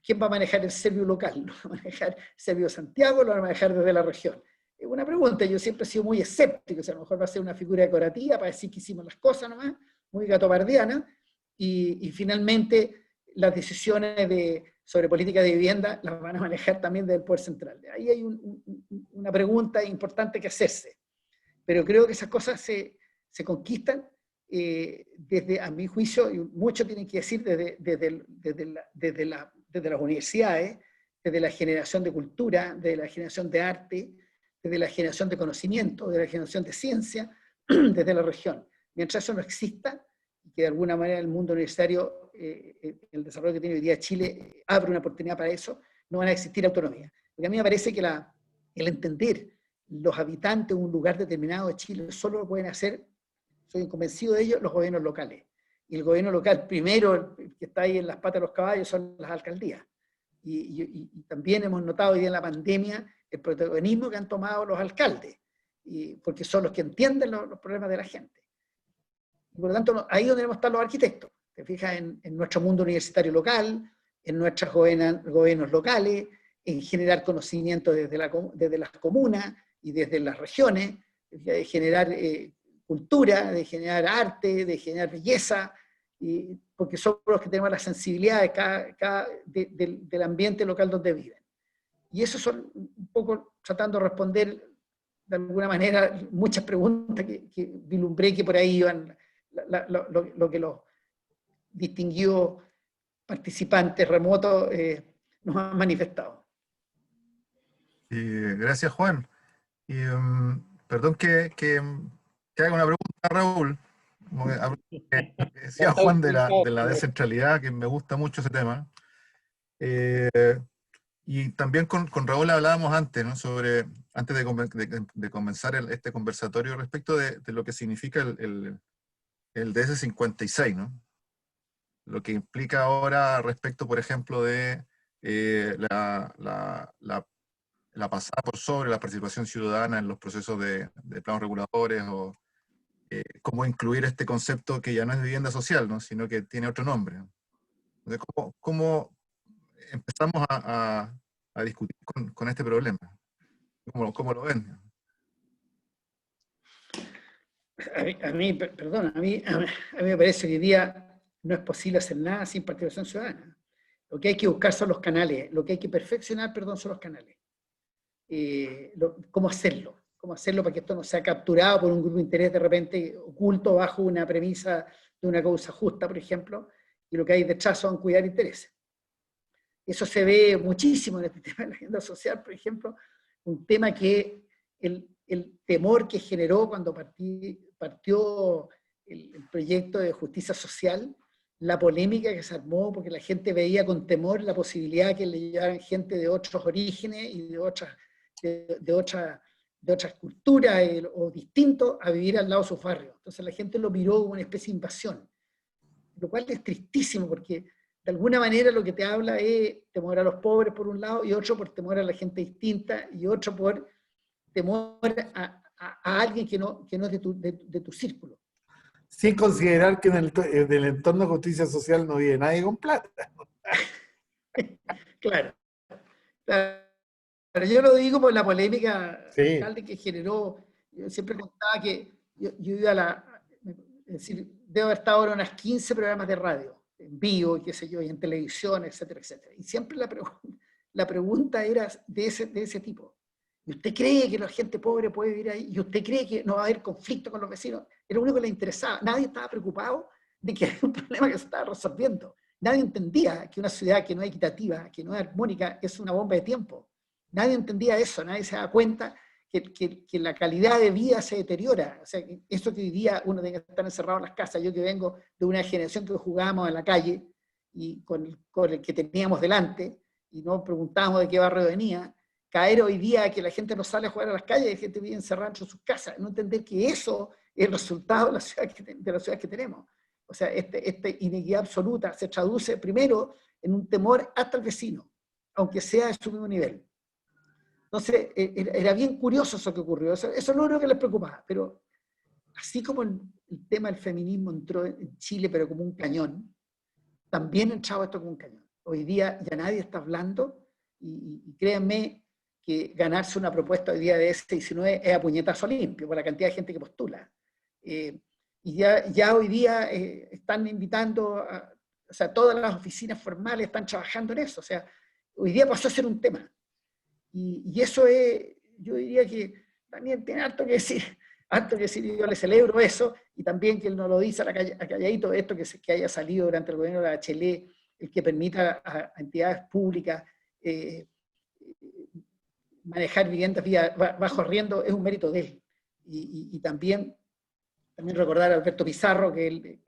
¿quién va a manejar el Servio local? ¿Lo va a manejar el Servio Santiago o lo va a manejar desde la región? Es una pregunta, yo siempre he sido muy escéptico, o sea, a lo mejor va a ser una figura decorativa para decir que hicimos las cosas nomás, muy gatopardiana, y finalmente las decisiones sobre política de vivienda las van a manejar también desde el poder central. Ahí hay una pregunta importante que hacerse, pero creo que esas cosas se conquistan desde, a mi juicio, y mucho tienen que decir desde las universidades, desde la generación de cultura, desde la generación de arte, desde la generación de conocimiento, desde la generación de ciencia, desde la región. Mientras eso no exista, que de alguna manera el mundo universitario, el desarrollo que tiene hoy día Chile, abre una oportunidad para eso, no van a existir autonomía. Porque a mí me parece que el entender los habitantes de un lugar determinado de Chile solo lo pueden hacer, soy convencido de ello, los gobiernos locales. Y el gobierno local, primero, el que está ahí en las patas de los caballos, son las alcaldías. Y también hemos notado hoy día en la pandemia el protagonismo que han tomado los alcaldes, porque son los que entienden los problemas de la gente. Por lo tanto, ahí es donde debemos estar los arquitectos. Te fijas en nuestro mundo universitario local, en nuestros gobiernos locales, en generar conocimiento desde las comunas y desde las regiones, de generar cultura, de generar arte, de generar belleza, porque somos los que tenemos la sensibilidad del ambiente local donde viven. Y eso son un poco tratando de responder de alguna manera muchas preguntas que vislumbré que por ahí iban, lo que los distinguidos participantes remotos nos han manifestado. Gracias, Juan. Perdón que haga una pregunta, Raúl. Que decía Juan de la descentralidad, que me gusta mucho ese tema. Y también con Raúl hablábamos antes, ¿no? Antes de comenzar este conversatorio respecto de lo que significa el DS56, ¿no? Lo que implica ahora respecto, por ejemplo, de la pasada por sobre la participación ciudadana en los procesos de planos reguladores, o cómo incluir este concepto que ya no es vivienda social, ¿no? Sino que tiene otro nombre, ¿no? Entonces, ¿cómo empezamos a discutir con este problema? ¿Cómo lo ven? A mí me parece que hoy día no es posible hacer nada sin participación ciudadana. Lo que hay que buscar son los canales, lo que hay que perfeccionar, son los canales. ¿Cómo hacerlo para que esto no sea capturado por un grupo de interés de repente oculto bajo una premisa de una causa justa, por ejemplo, y lo que hay detrás son cuidar intereses. Eso se ve muchísimo en este tema de la agenda social, por ejemplo, un tema que el temor que generó cuando partió el proyecto de justicia social, la polémica que se armó porque la gente veía con temor la posibilidad que le llevaran gente de otros orígenes y de otras culturas o distintos a vivir al lado de sus barrios. Entonces la gente lo miró como una especie de invasión, lo cual es tristísimo porque de alguna manera lo que te habla es temor a los pobres por un lado, y otro por temor a la gente distinta, y otro por temor a alguien que no es de tu círculo. Sin considerar que en el entorno de justicia social no vive nadie con plata. Claro. Pero yo lo digo por la polémica Sí. que generó. Yo siempre contaba que yo iba es decir, debo haber estado en unas 15 programas de radio, en vivo, qué sé yo, y en televisión, etcétera, etcétera. Y siempre la pregunta era de ese tipo. ¿Y usted cree que la gente pobre puede vivir ahí? ¿Y usted cree que no va a haber conflicto con los vecinos? Era lo único que le interesaba. Nadie estaba preocupado de que había un problema que se estaba resolviendo. Nadie entendía que una ciudad que no es equitativa, que no es armónica, es una bomba de tiempo. Nadie entendía eso, nadie se daba cuenta que la calidad de vida se deteriora. O sea, eso que hoy día uno tiene que estar encerrado en las casas, yo que vengo de una generación que jugábamos en la calle, y con el que teníamos delante, y no preguntábamos de qué barrio venía, caer hoy día que la gente no sale a jugar a las calles, la gente vive encerrada en sus casas, no entender que eso es el resultado de la ciudad que tenemos. O sea, esta inequidad absoluta se traduce primero en un temor hasta el vecino, aunque sea de su mismo nivel. Entonces, era bien curioso eso que ocurrió, eso es lo único que les preocupaba, pero así como el tema del feminismo entró en Chile, pero como un cañón, también entraba esto como un cañón. Hoy día ya nadie está hablando, y créanme que ganarse una propuesta hoy día de S19 es a puñetazo limpio, por la cantidad de gente que postula. Y ya hoy día están invitando, o sea, todas las oficinas formales están trabajando en eso, o sea, hoy día pasó a ser un tema. Y eso es, yo diría que también tiene harto que decir, yo le celebro eso, y también que él no lo dice a calladito, esto que haya salido durante el gobierno de la Bachelet, el que permita a entidades públicas manejar viviendas bajo arriendo, es un mérito de él. Y también recordar a Alberto Pizarro, que el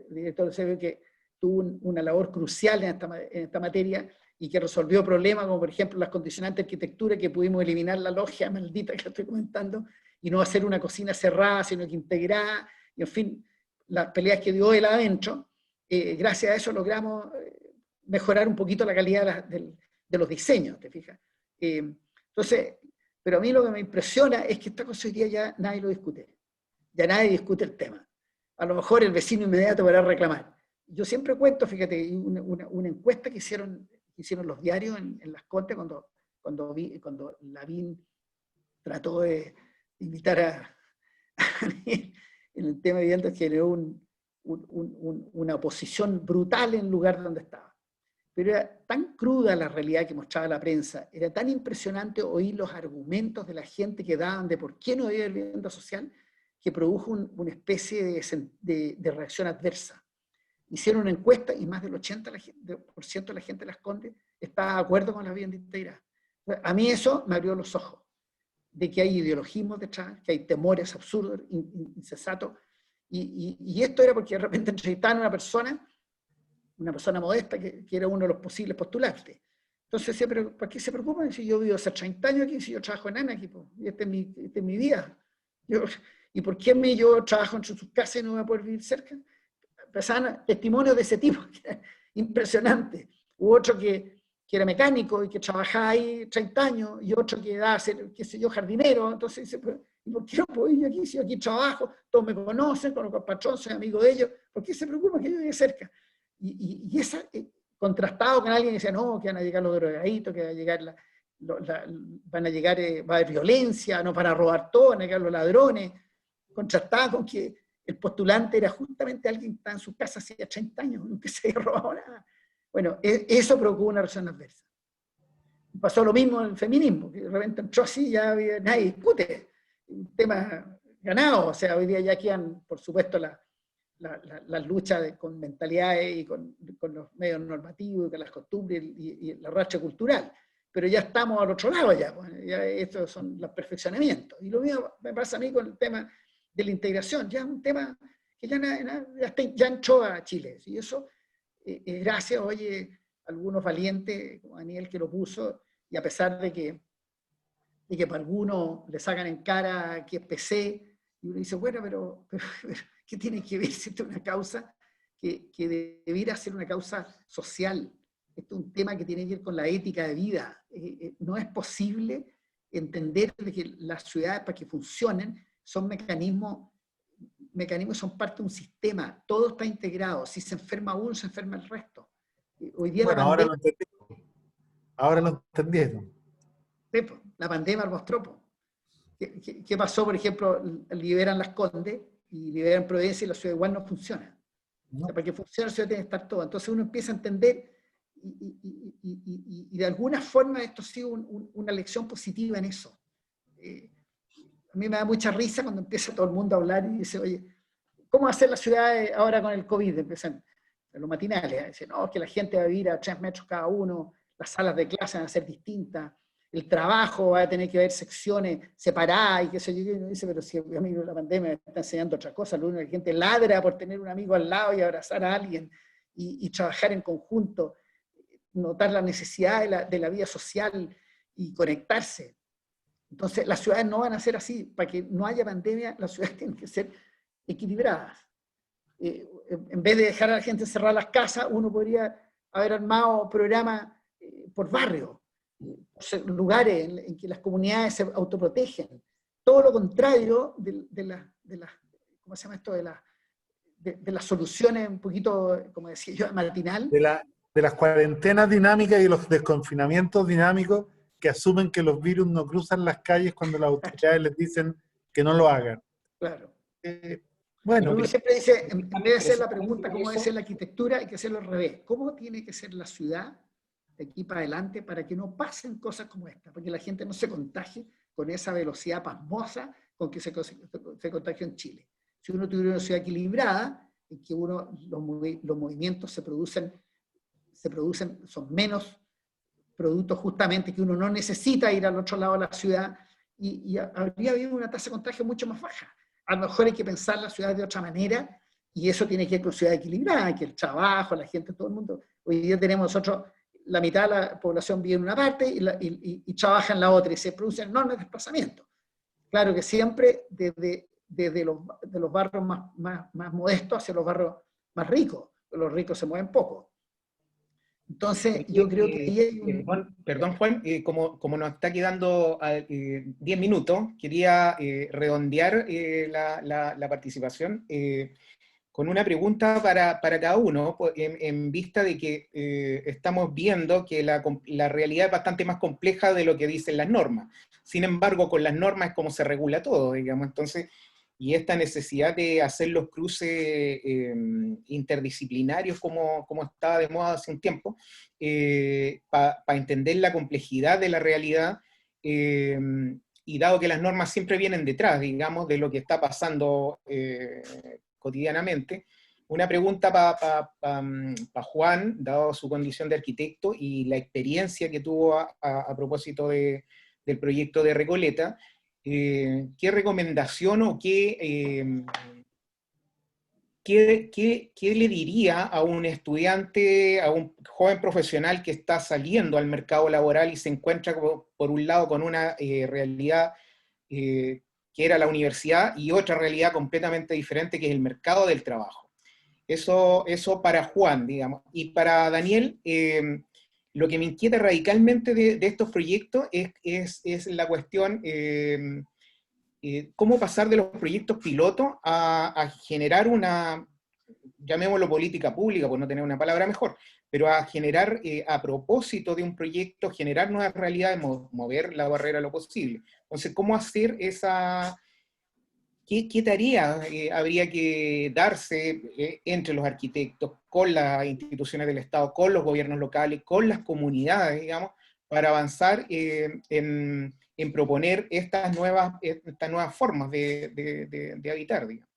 director de Servio, que tuvo una labor crucial en esta materia, y que resolvió problemas como por ejemplo las condicionantes de arquitectura, que pudimos eliminar la logia maldita que estoy comentando, y no hacer una cocina cerrada, sino que integrada, y en fin, las peleas que dio él adentro, gracias a eso logramos mejorar un poquito la calidad de los diseños, ¿te fijas? Entonces, pero a mí lo que me impresiona es que esta cosa hoy día ya nadie lo discute, ya nadie discute el tema. A lo mejor el vecino inmediato va a reclamar. Yo siempre cuento, fíjate, una encuesta que hicieron los diarios en Las Condes cuando Lavín trató de invitar a en el tema de vivienda, generó una oposición brutal en el lugar donde estaba. Pero era tan cruda la realidad que mostraba la prensa, era tan impresionante oír los argumentos de la gente que daban de por qué no había vivienda social, que produjo una especie de reacción adversa. Hicieron una encuesta y más del 80% de la gente de Las Condes estaba de acuerdo con la vivienda integrada. A mí eso me abrió los ojos, de que hay ideologismos detrás, que hay temores absurdos, insensatos, y esto era porque de repente entrevistaban a una persona modesta que era uno de los posibles postulantes. Entonces decía, pero ¿para qué se preocupan si yo vivo hace 30 años aquí, si yo trabajo en ANA aquí, y esta es mi vida? ¿Y por qué yo trabajo en sus casas y no voy a poder vivir cerca? Empezaban testimonios de ese tipo, que era impresionante. Hubo otro que era mecánico y que trabajaba ahí 30 años, y otro que era, qué sé yo, jardinero. Entonces dice, ¿y por qué no puedo ir aquí? Si yo aquí trabajo, todos me conocen, conozco al patrón, soy amigo de ellos, ¿por qué se preocupan que yo viva cerca? Y esa, contrastado con alguien que decía, no, que van a llegar los drogaditos, que va a haber violencia, no van a robar todo, van a llegar los ladrones, contrastado con que el postulante era justamente alguien que estaba en su casa hacía 30 años, nunca se había robado nada. Bueno, eso provocó una reacción adversa. Pasó lo mismo en el feminismo, que de repente entró así, ya nadie discute, un tema ganado. O sea, hoy día ya quedan, por supuesto, las luchas con mentalidades y con los medios normativos, con las costumbres y el arrastre cultural. Pero ya estamos al otro lado ya, estos son los perfeccionamientos. Y lo mismo me pasa a mí con el tema de la integración, ya es un tema que ya entró a Chile. Y eso, gracias, oye, a algunos valientes, como Daniel, que lo puso, y a pesar de que para algunos le sacan en cara que es PC, y uno dice, bueno, pero ¿qué tiene que ver si esto es una causa que debiera ser una causa social? Esto es un tema que tiene que ver con la ética de vida. No es posible entender que las ciudades, para que funcionen, son mecanismos son parte de un sistema, todo está integrado. Si se enferma uno, se enferma el resto. Hoy día bueno, ahora lo entendieron. Ahora lo entendieron. La pandemia lo mostró. ¿Qué pasó? Por ejemplo, liberan Las Condes y liberan Providencia y la ciudad igual no funciona. No. O sea, para que funcione la ciudad tiene que estar todo. Entonces uno empieza a entender y de alguna forma esto ha sido una lección positiva en eso. A mí me da mucha risa cuando empieza todo el mundo a hablar y dice, oye, ¿cómo hacer la ciudad ahora con el COVID? Empiezan los matinales, dicen, no, que la gente va a vivir a 3 metros cada uno, las salas de clase van a ser distintas, el trabajo, va a tener que haber secciones separadas y qué sé yo, y uno dice, pero si a mí la pandemia me está enseñando otra cosa, lo único que la gente ladra por tener un amigo al lado y abrazar a alguien y trabajar en conjunto, notar la necesidad de la vida social y conectarse. Entonces, las ciudades no van a ser así. Para que no haya pandemia, las ciudades tienen que ser equilibradas. En vez de dejar a la gente cerrar las casas, uno podría haber armado programas por barrio, lugares en que las comunidades se autoprotegen. Todo lo contrario ¿cómo se llama esto? De las soluciones un poquito, como decía yo, matinal. De las cuarentenas dinámicas y los desconfinamientos dinámicos que asumen que los virus no cruzan las calles cuando las autoridades les dicen que no lo hagan. Claro. Bueno, uno siempre dice, en vez de hacer la pregunta cómo debe ser la arquitectura, hay que hacerlo al revés. ¿Cómo tiene que ser la ciudad de aquí para adelante para que no pasen cosas como esta? Para que la gente no se contagie con esa velocidad pasmosa con que se contagió en Chile. Si uno tuviera una ciudad equilibrada, en que los movimientos se producen, son menos productos justamente que uno no necesita ir al otro lado de la ciudad, y habría habido una tasa de contagio mucho más baja. A lo mejor hay que pensar la ciudad de otra manera, y eso tiene que ir con ciudad equilibrada, que el trabajo, la gente, todo el mundo. Hoy día tenemos nosotros, la mitad de la población vive en una parte y trabaja en la otra, y se producen enormes desplazamientos. Claro que siempre desde los barrios más modestos hacia los barrios más ricos. Los ricos se mueven poco. Entonces, yo creo que ahí hay un... Perdón, Juan, como nos está quedando 10 minutos, quería redondear la participación con una pregunta para cada uno, en vista de que estamos viendo que la realidad es bastante más compleja de lo que dicen las normas. Sin embargo, con las normas es como se regula todo, digamos. Entonces, y esta necesidad de hacer los cruces interdisciplinarios como estaba de moda hace un tiempo, para entender la complejidad de la realidad, y dado que las normas siempre vienen detrás, digamos, de lo que está pasando cotidianamente, una pregunta para Juan, dado su condición de arquitecto y la experiencia que tuvo a propósito del proyecto de Recoleta. ¿Qué recomendación o qué le diría a un estudiante, a un joven profesional que está saliendo al mercado laboral y se encuentra, por un lado, con una realidad que era la universidad y otra realidad completamente diferente, que es el mercado del trabajo? Eso para Juan, digamos. Y para Daniel, lo que me inquieta radicalmente de estos proyectos es la cuestión, cómo pasar de los proyectos pilotos a generar una, llamémoslo política pública, por no tener una palabra mejor, pero a generar, a propósito de un proyecto, generar nuevas realidades, mover la barrera lo posible. Entonces, ¿cómo hacer esa... ¿Qué tarea habría que darse entre los arquitectos, con las instituciones del Estado, con los gobiernos locales, con las comunidades, digamos, para avanzar en proponer estas nuevas formas de habitar, digamos?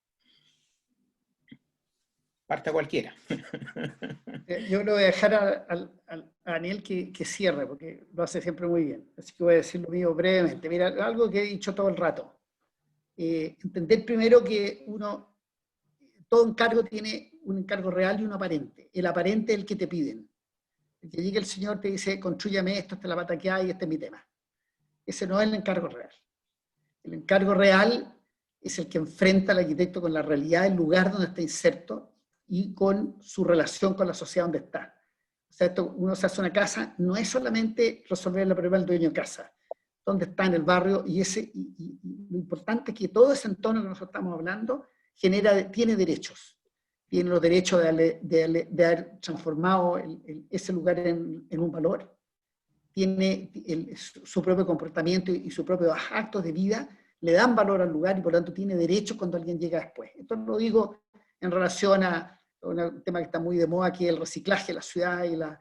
Parta cualquiera. Yo le voy a dejar a Daniel que cierre, porque lo hace siempre muy bien. Así que voy a decir lo mío brevemente. Mira, algo que he dicho todo el rato. Entender primero que todo encargo tiene un encargo real y un aparente. El aparente es el que te piden. El que llega el señor te dice, constrúyame esto, esta es la pata que hay, este es mi tema. Ese no es el encargo real. El encargo real es el que enfrenta al arquitecto con la realidad del lugar donde está inserto y con su relación con la sociedad donde está. O sea, uno se hace una casa, no es solamente resolver el problema del dueño de casa, donde está en el barrio, y lo importante es que todo ese entorno que nosotros estamos hablando tiene derechos. Tiene los derechos de haber transformado ese lugar en un valor. Tiene su propio comportamiento y sus propios actos de vida, le dan valor al lugar y por lo tanto tiene derechos cuando alguien llega después. Esto lo digo en relación a un tema que está muy de moda, que es el reciclaje de la ciudad y la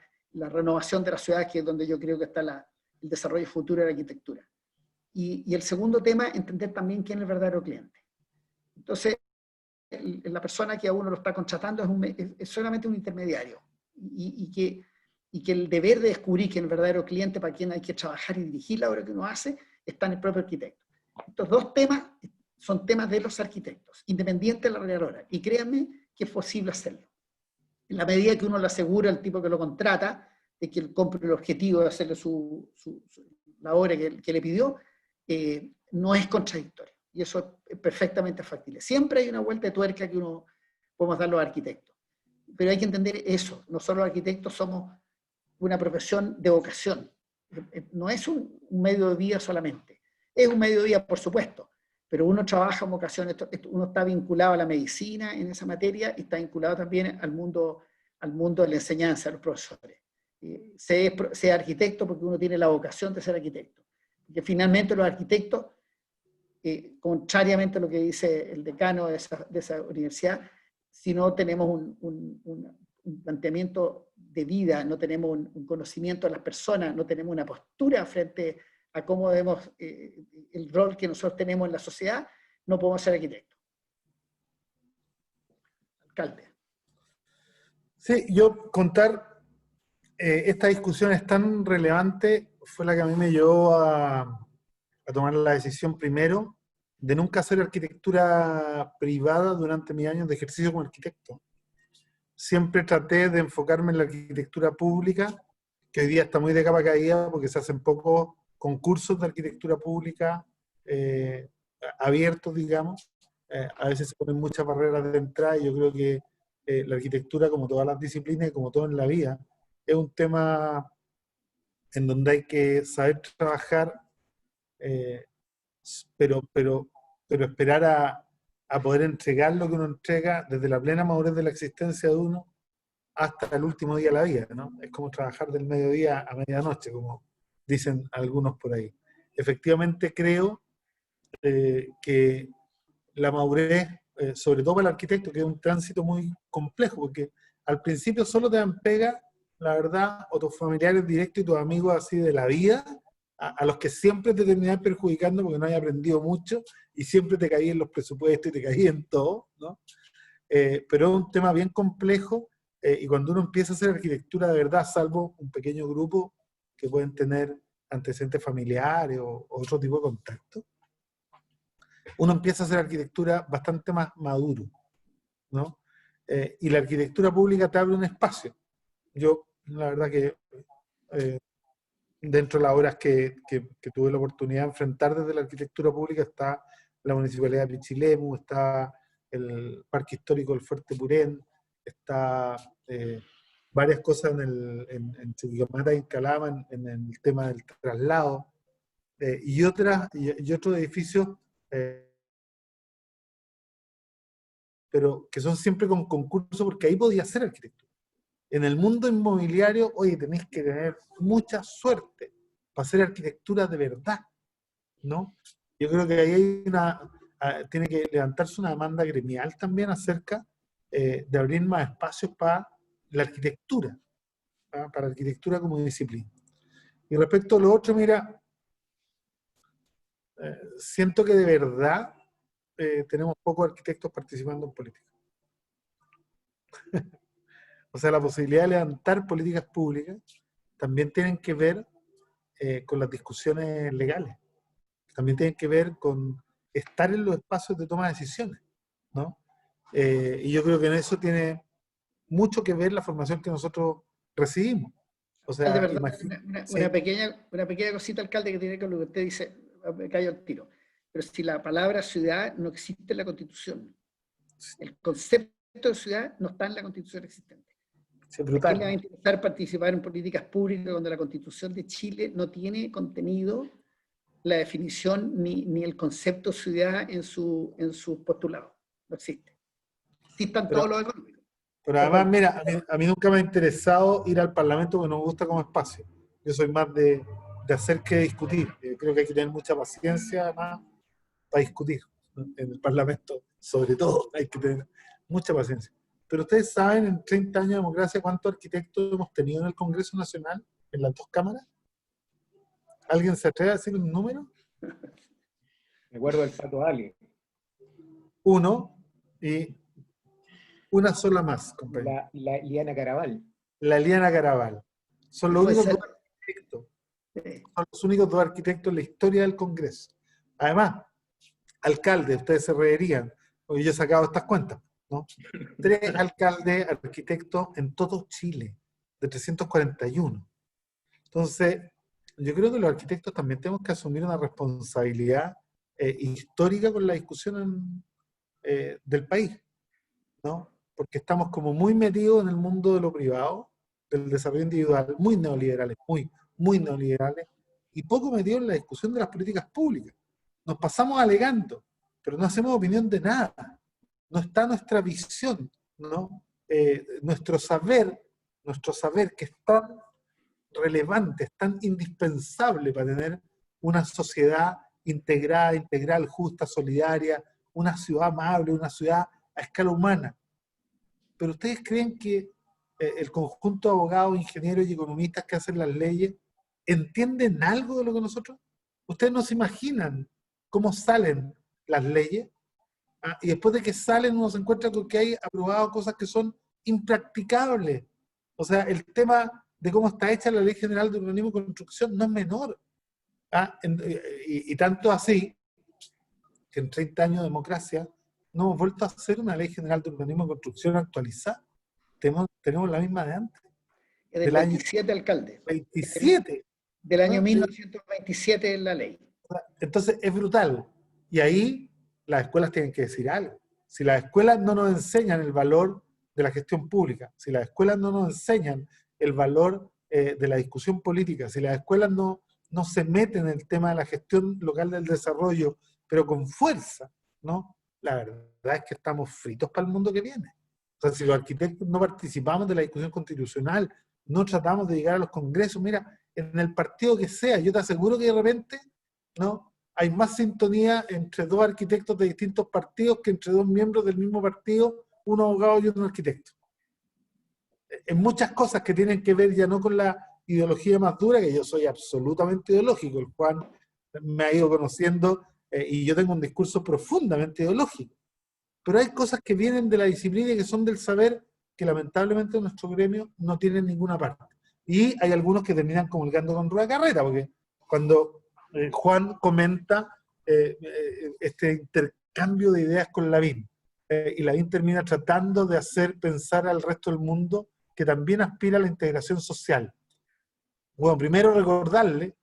renovación de la ciudad, que es donde yo creo que está el desarrollo futuro de la arquitectura. Y el segundo tema, entender también quién es el verdadero cliente. Entonces, la persona que a uno lo está contratando es solamente un intermediario, y y que el deber de descubrir que el verdadero cliente para quien hay que trabajar y dirigir la obra que uno hace está en el propio arquitecto. Estos dos temas son temas de los arquitectos, independiente de la arregladora, y créanme que es posible hacerlo. En la medida que uno le asegura al tipo que lo contrata de que él compre el objetivo de hacerle la obra que le pidió, no es contradictorio. Y eso es perfectamente factible. Siempre hay una vuelta de tuerca que uno podemos dar los arquitectos. Pero hay que entender eso. Nosotros los arquitectos somos una profesión de vocación. No es un medio de vida solamente. Es un medio de vida, por supuesto, pero uno trabaja en vocación, uno está vinculado a la medicina en esa materia y está vinculado también al mundo de la enseñanza, a los profesores. Sea arquitecto porque uno tiene la vocación de ser arquitecto. Porque finalmente los arquitectos, contrariamente a lo que dice el decano de esa universidad, si no tenemos un planteamiento de vida, no tenemos un conocimiento de las personas, no tenemos una postura frente a cómo vemos el rol que nosotros tenemos en la sociedad, no podemos ser arquitectos. Alcalde. Sí, yo contar esta discusión es tan relevante, fue la que a mí me llevó a tomar la decisión primero de nunca hacer arquitectura privada durante mis años de ejercicio como arquitecto. Siempre traté de enfocarme en la arquitectura pública, que hoy día está muy de capa caída porque se hacen pocos concursos de arquitectura pública abiertos, digamos. A veces se ponen muchas barreras de entrada y yo creo que la arquitectura, como todas las disciplinas y como todo en la vida, es un tema en donde hay que saber trabajar, pero esperar a poder entregar lo que uno entrega desde la plena madurez de la existencia de uno hasta el último día de la vida, ¿no? Es como trabajar del mediodía a medianoche, como dicen algunos por ahí. Efectivamente creo que la madurez, sobre todo para el arquitecto, que es un tránsito muy complejo, porque al principio solo te dan pega, la verdad, o tus familiares directos y tus amigos así de la vida, a los que siempre te terminan perjudicando porque no hayas aprendido mucho y siempre te caí en los presupuestos y te caí en todo, ¿no? Pero es un tema bien complejo y cuando uno empieza a hacer arquitectura de verdad, salvo un pequeño grupo que pueden tener antecedentes familiares o otro tipo de contacto, uno empieza a hacer arquitectura bastante más maduro, ¿no? Y la arquitectura pública te abre un espacio. Yo, la verdad que dentro de las obras que tuve la oportunidad de enfrentar desde la arquitectura pública está la Municipalidad de Pichilemu, está el Parque Histórico del Fuerte Purén, está varias cosas en Chuquicamata y en Calama, en el tema del traslado, y otros edificios, pero que son siempre con concurso, porque ahí podía hacer arquitectura. En el mundo inmobiliario, oye, tenéis que tener mucha suerte para hacer arquitectura de verdad, ¿no? Yo creo que ahí hay tiene que levantarse una demanda gremial también acerca de abrir más espacios para la arquitectura, para la arquitectura como disciplina. Y respecto a lo otro, mira, siento que de verdad tenemos pocos arquitectos participando en política. O sea, la posibilidad de levantar políticas públicas también tienen que ver con las discusiones legales. También tienen que ver con estar en los espacios de toma de decisiones, ¿no? Y yo creo que en eso tiene mucho que ver la formación que nosotros recibimos. O sea, De verdad, sí. una pequeña cosita, alcalde, que tiene que ver con lo que usted dice, me cayó el tiro. Pero si la palabra ciudad no existe en la Constitución, el concepto de ciudad no está en la Constitución existente. Sí, ¿A quién brutal. le va a interesar participar en políticas públicas donde la Constitución de Chile no tiene contenido la definición ni el concepto ciudad en su postulado? No existe. Sí están todos los económicos. Pero además, mira, a mí nunca me ha interesado ir al Parlamento porque no me gusta como espacio. Yo soy más de hacer que discutir. Creo que hay que tener mucha paciencia además para discutir. En el Parlamento, sobre todo, hay que tener mucha paciencia. Pero ustedes saben, en 30 años de democracia, ¿cuántos arquitectos hemos tenido en el Congreso Nacional, en las dos cámaras? ¿Alguien se atreve a decir un número? Me acuerdo del Pato Ali. Uno, y una sola más, compañero. La Liana Caraval. La Liana Caraval. Son los Fue únicos dos Selman. arquitectos. Sí. Son los únicos dos arquitectos en la historia del Congreso. Además, alcaldes, ustedes se reirían, porque yo he sacado estas cuentas, ¿no? 3 alcaldes, arquitectos en todo Chile, de 341. Entonces, yo creo que los arquitectos también tenemos que asumir una responsabilidad histórica con la discusión del país, ¿no? Porque estamos como muy metidos en el mundo de lo privado, del desarrollo individual, muy neoliberales, muy neoliberales, y poco metidos en la discusión de las políticas públicas. Nos pasamos alegando, pero no hacemos opinión de nada. No está nuestra visión, ¿no? Nuestro saber que es tan relevante, es tan indispensable para tener una sociedad integrada, integral, justa, solidaria, una ciudad amable, una ciudad a escala humana. Pero ustedes creen que el conjunto de abogados, ingenieros y economistas que hacen las leyes entienden algo de lo que nosotros? Ustedes no se imaginan cómo salen las leyes, y después de que salen uno se encuentra con que hay aprobado cosas que son impracticables. O sea, el tema de cómo está hecha la Ley General de Urbanismo y Construcción no es menor. Y tanto así que en 30 años de democracia no hemos vuelto a hacer una Ley General de Urbanismo y Construcción actualizada. Tenemos la misma de antes, Es del del año 27 alcalde. 27. Del año ¿no? 1927 es la ley. Entonces es brutal. Y ahí las escuelas tienen que decir algo. Si las escuelas no nos enseñan el valor de la gestión pública, si las escuelas no nos enseñan el valor de la discusión política, si las escuelas no se meten en el tema de la gestión local del desarrollo, pero con fuerza, ¿no? La verdad es que estamos fritos para el mundo que viene. O sea, si los arquitectos no participamos de la discusión constitucional, no tratamos de llegar a los congresos, mira, en el partido que sea, yo te aseguro que de repente, ¿no? Hay más sintonía entre 2 arquitectos de distintos partidos que entre 2 miembros del mismo partido, un abogado y un arquitecto. En muchas cosas que tienen que ver ya no con la ideología más dura, que yo soy absolutamente ideológico, el Juan me ha ido conociendo y yo tengo un discurso profundamente ideológico. Pero hay cosas que vienen de la disciplina y que son del saber que lamentablemente nuestro gremio no tiene en ninguna parte. Y hay algunos que terminan comulgando con rueda de carreta, porque cuando Juan comenta este intercambio de ideas con Lavín, y Lavín termina tratando de hacer pensar al resto del mundo que también aspira a la integración social. Bueno, primero recordarle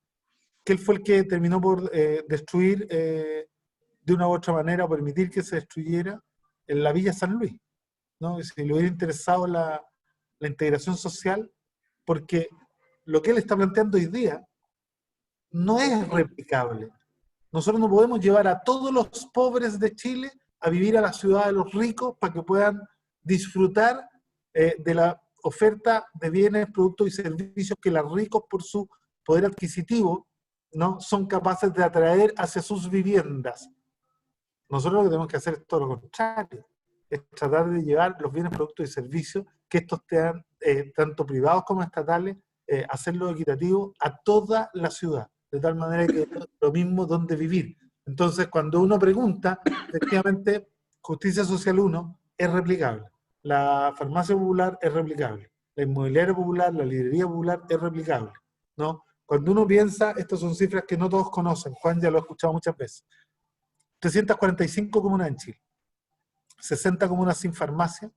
que él fue el que terminó por destruir de una u otra manera, o permitir que se destruyera en la Villa San Luis, ¿no? Si le hubiera interesado la integración social, porque lo que él está planteando hoy día no es replicable. Nosotros no podemos llevar a todos los pobres de Chile a vivir a la ciudad de los ricos para que puedan disfrutar de la oferta de bienes, productos y servicios que los ricos, por su poder adquisitivo, ¿no? son capaces de atraer hacia sus viviendas. Nosotros lo que tenemos que hacer es todo lo contrario, es tratar de llevar los bienes, productos y servicios, que estos sean tanto privados como estatales, hacerlo equitativo a toda la ciudad, de tal manera que lo mismo donde vivir. Entonces, cuando uno pregunta, efectivamente, Justicia Social 1 es replicable, la farmacia popular es replicable, la inmobiliaria popular, la librería popular es replicable, ¿no? Cuando uno piensa, estas son cifras que no todos conocen, Juan ya lo ha escuchado muchas veces, 345 comunas en Chile, 60 comunas sin farmacia,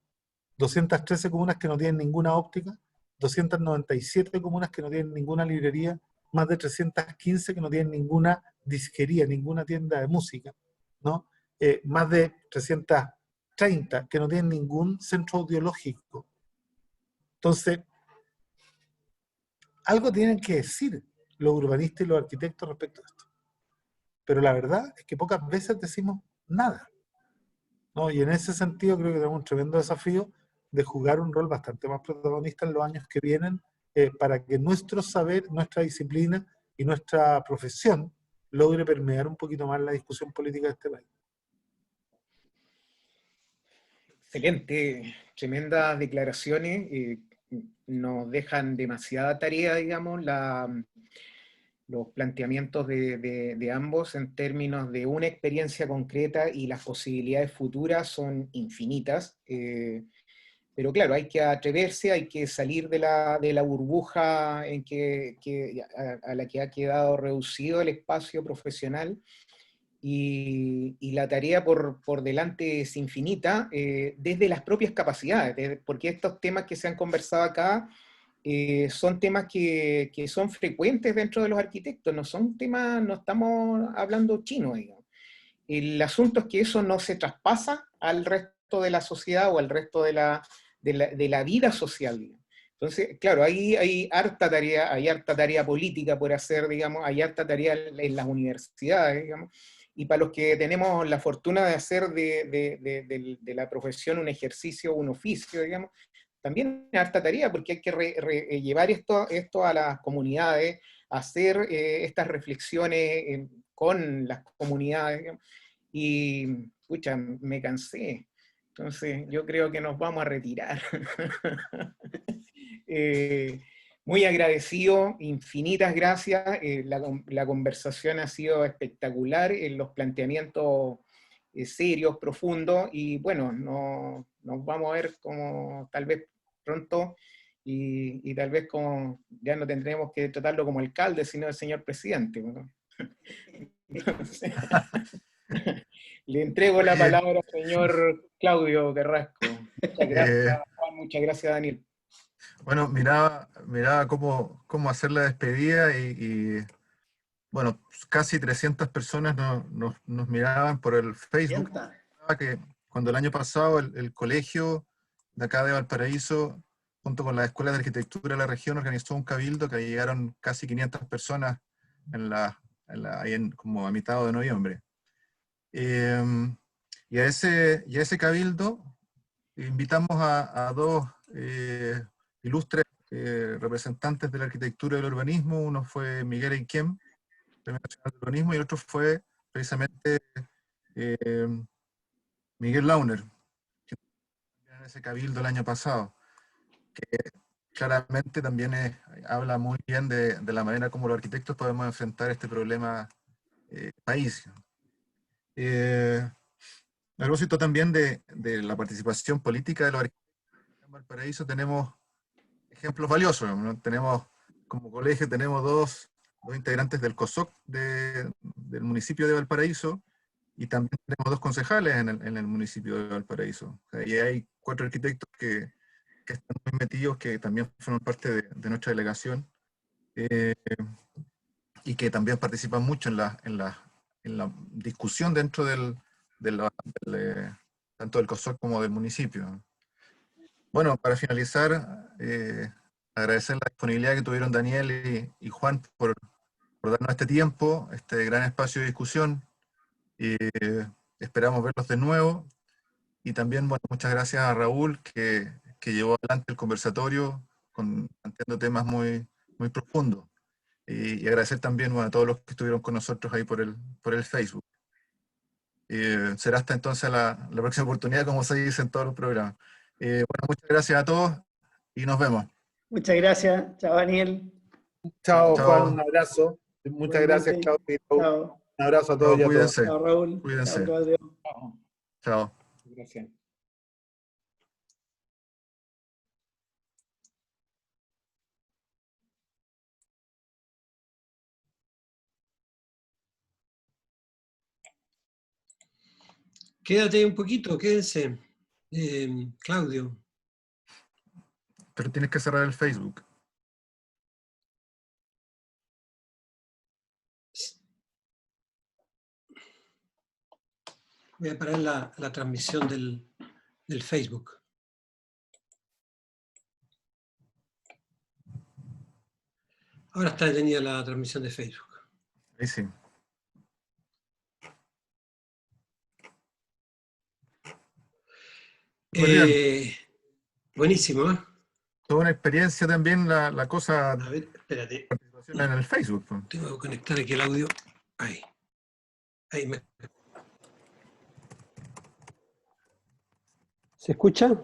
213 comunas que no tienen ninguna óptica, 297 comunas que no tienen ninguna librería, más de 315 que no tienen ninguna disquería, ninguna tienda de música, ¿no? Más de 330 que no tienen ningún centro audiológico. Entonces, algo tienen que decir los urbanistas y los arquitectos respecto a esto. Pero la verdad es que pocas veces decimos nada, ¿no? Y en ese sentido creo que tenemos un tremendo desafío de jugar un rol bastante más protagonista en los años que vienen, para que nuestro saber, nuestra disciplina y nuestra profesión logre permear un poquito más la discusión política de este país. Excelente, tremendas declaraciones. Nos dejan demasiada tarea, digamos, los planteamientos de ambos en términos de una experiencia concreta, y las posibilidades futuras son infinitas. pero claro, hay que atreverse, hay que salir de la burbuja en a la que ha quedado reducido el espacio profesional, y la tarea por delante es infinita, desde las propias capacidades, porque estos temas que se han conversado acá son temas que son frecuentes dentro de los arquitectos, no son temas, no estamos hablando chino, digamos. El asunto es que eso no se traspasa al resto de la sociedad o al resto de la vida social, digamos. Entonces, claro, ahí hay harta tarea política por hacer, digamos, hay harta tarea en las universidades, digamos, y para los que tenemos la fortuna de hacer de la profesión un ejercicio, un oficio, digamos, también hay harta tarea, porque hay que llevar esto a las comunidades, hacer estas reflexiones con las comunidades, digamos, y, pucha, me cansé. Entonces, yo creo que nos vamos a retirar. Muy agradecido, infinitas gracias. La conversación ha sido espectacular, los planteamientos serios, profundos, y bueno, nos vamos a ver como tal vez pronto, y tal vez como ya no tendremos que tratarlo como alcalde, sino el señor presidente, ¿no? Entonces, le entrego la palabra al señor Claudio Carrasco. Muchas gracias, Juan, muchas gracias, Daniel. Bueno, miraba cómo hacer la despedida bueno, casi 300 personas nos miraban por el Facebook. Que cuando el año pasado el colegio de acá de Valparaíso, junto con las escuelas de arquitectura de la región, organizó un cabildo que llegaron casi 500 personas como a mitad de noviembre. Y a ese cabildo invitamos a dos ilustres representantes de la arquitectura y el urbanismo. Uno fue Miguel Eiquem, Premio Nacional de Urbanismo, y el otro fue precisamente Miguel Launer, que en ese cabildo el año pasado, que claramente también habla muy bien de la manera como los arquitectos podemos enfrentar este problema país. A propósito también de la participación política de los arquitectos en Valparaíso, tenemos ejemplos valiosos, ¿no? Como colegio tenemos dos integrantes del COSOC del municipio de Valparaíso, y también tenemos dos concejales en el municipio de Valparaíso. O sea, y hay 4 arquitectos que están muy metidos, que también forman parte de nuestra delegación, y que también participan mucho en la discusión dentro tanto del COSOC como del municipio. Bueno, para finalizar, agradecer la disponibilidad que tuvieron Daniel y Juan por darnos este tiempo, este gran espacio de discusión. Esperamos verlos de nuevo. Y también, bueno, muchas gracias a Raúl, que llevó adelante el conversatorio, planteando temas muy, muy profundos. Y agradecer también, bueno, a todos los que estuvieron con nosotros ahí por el Facebook. Será hasta entonces la próxima oportunidad, como se dice en todos los programas. Bueno, muchas gracias a todos y nos vemos. Muchas gracias. Chao, Daniel. Chao, Chao. Juan, un abrazo. Muchas gracias, Claudio. Chao. Un abrazo a todos y a todas. Cuídense. Chao, Raúl. Cuídense. Chao, Claudio. Chao. Gracias. Quédate un poquito, quédense. Claudio. Pero tienes que cerrar el Facebook. Voy a parar la transmisión del Facebook. Ahora está detenida la transmisión de Facebook. Ahí sí. Buenísimo, ¿eh? Toda una experiencia también la cosa. A ver, espérate. Participación en el Facebook. Pues. Tengo que conectar aquí el audio. Ahí. ¿Se escucha?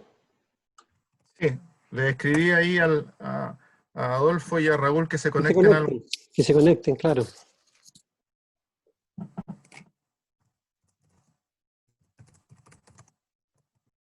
Sí, le escribí ahí a Adolfo y a Raúl que se conecten. Que se conecten, claro.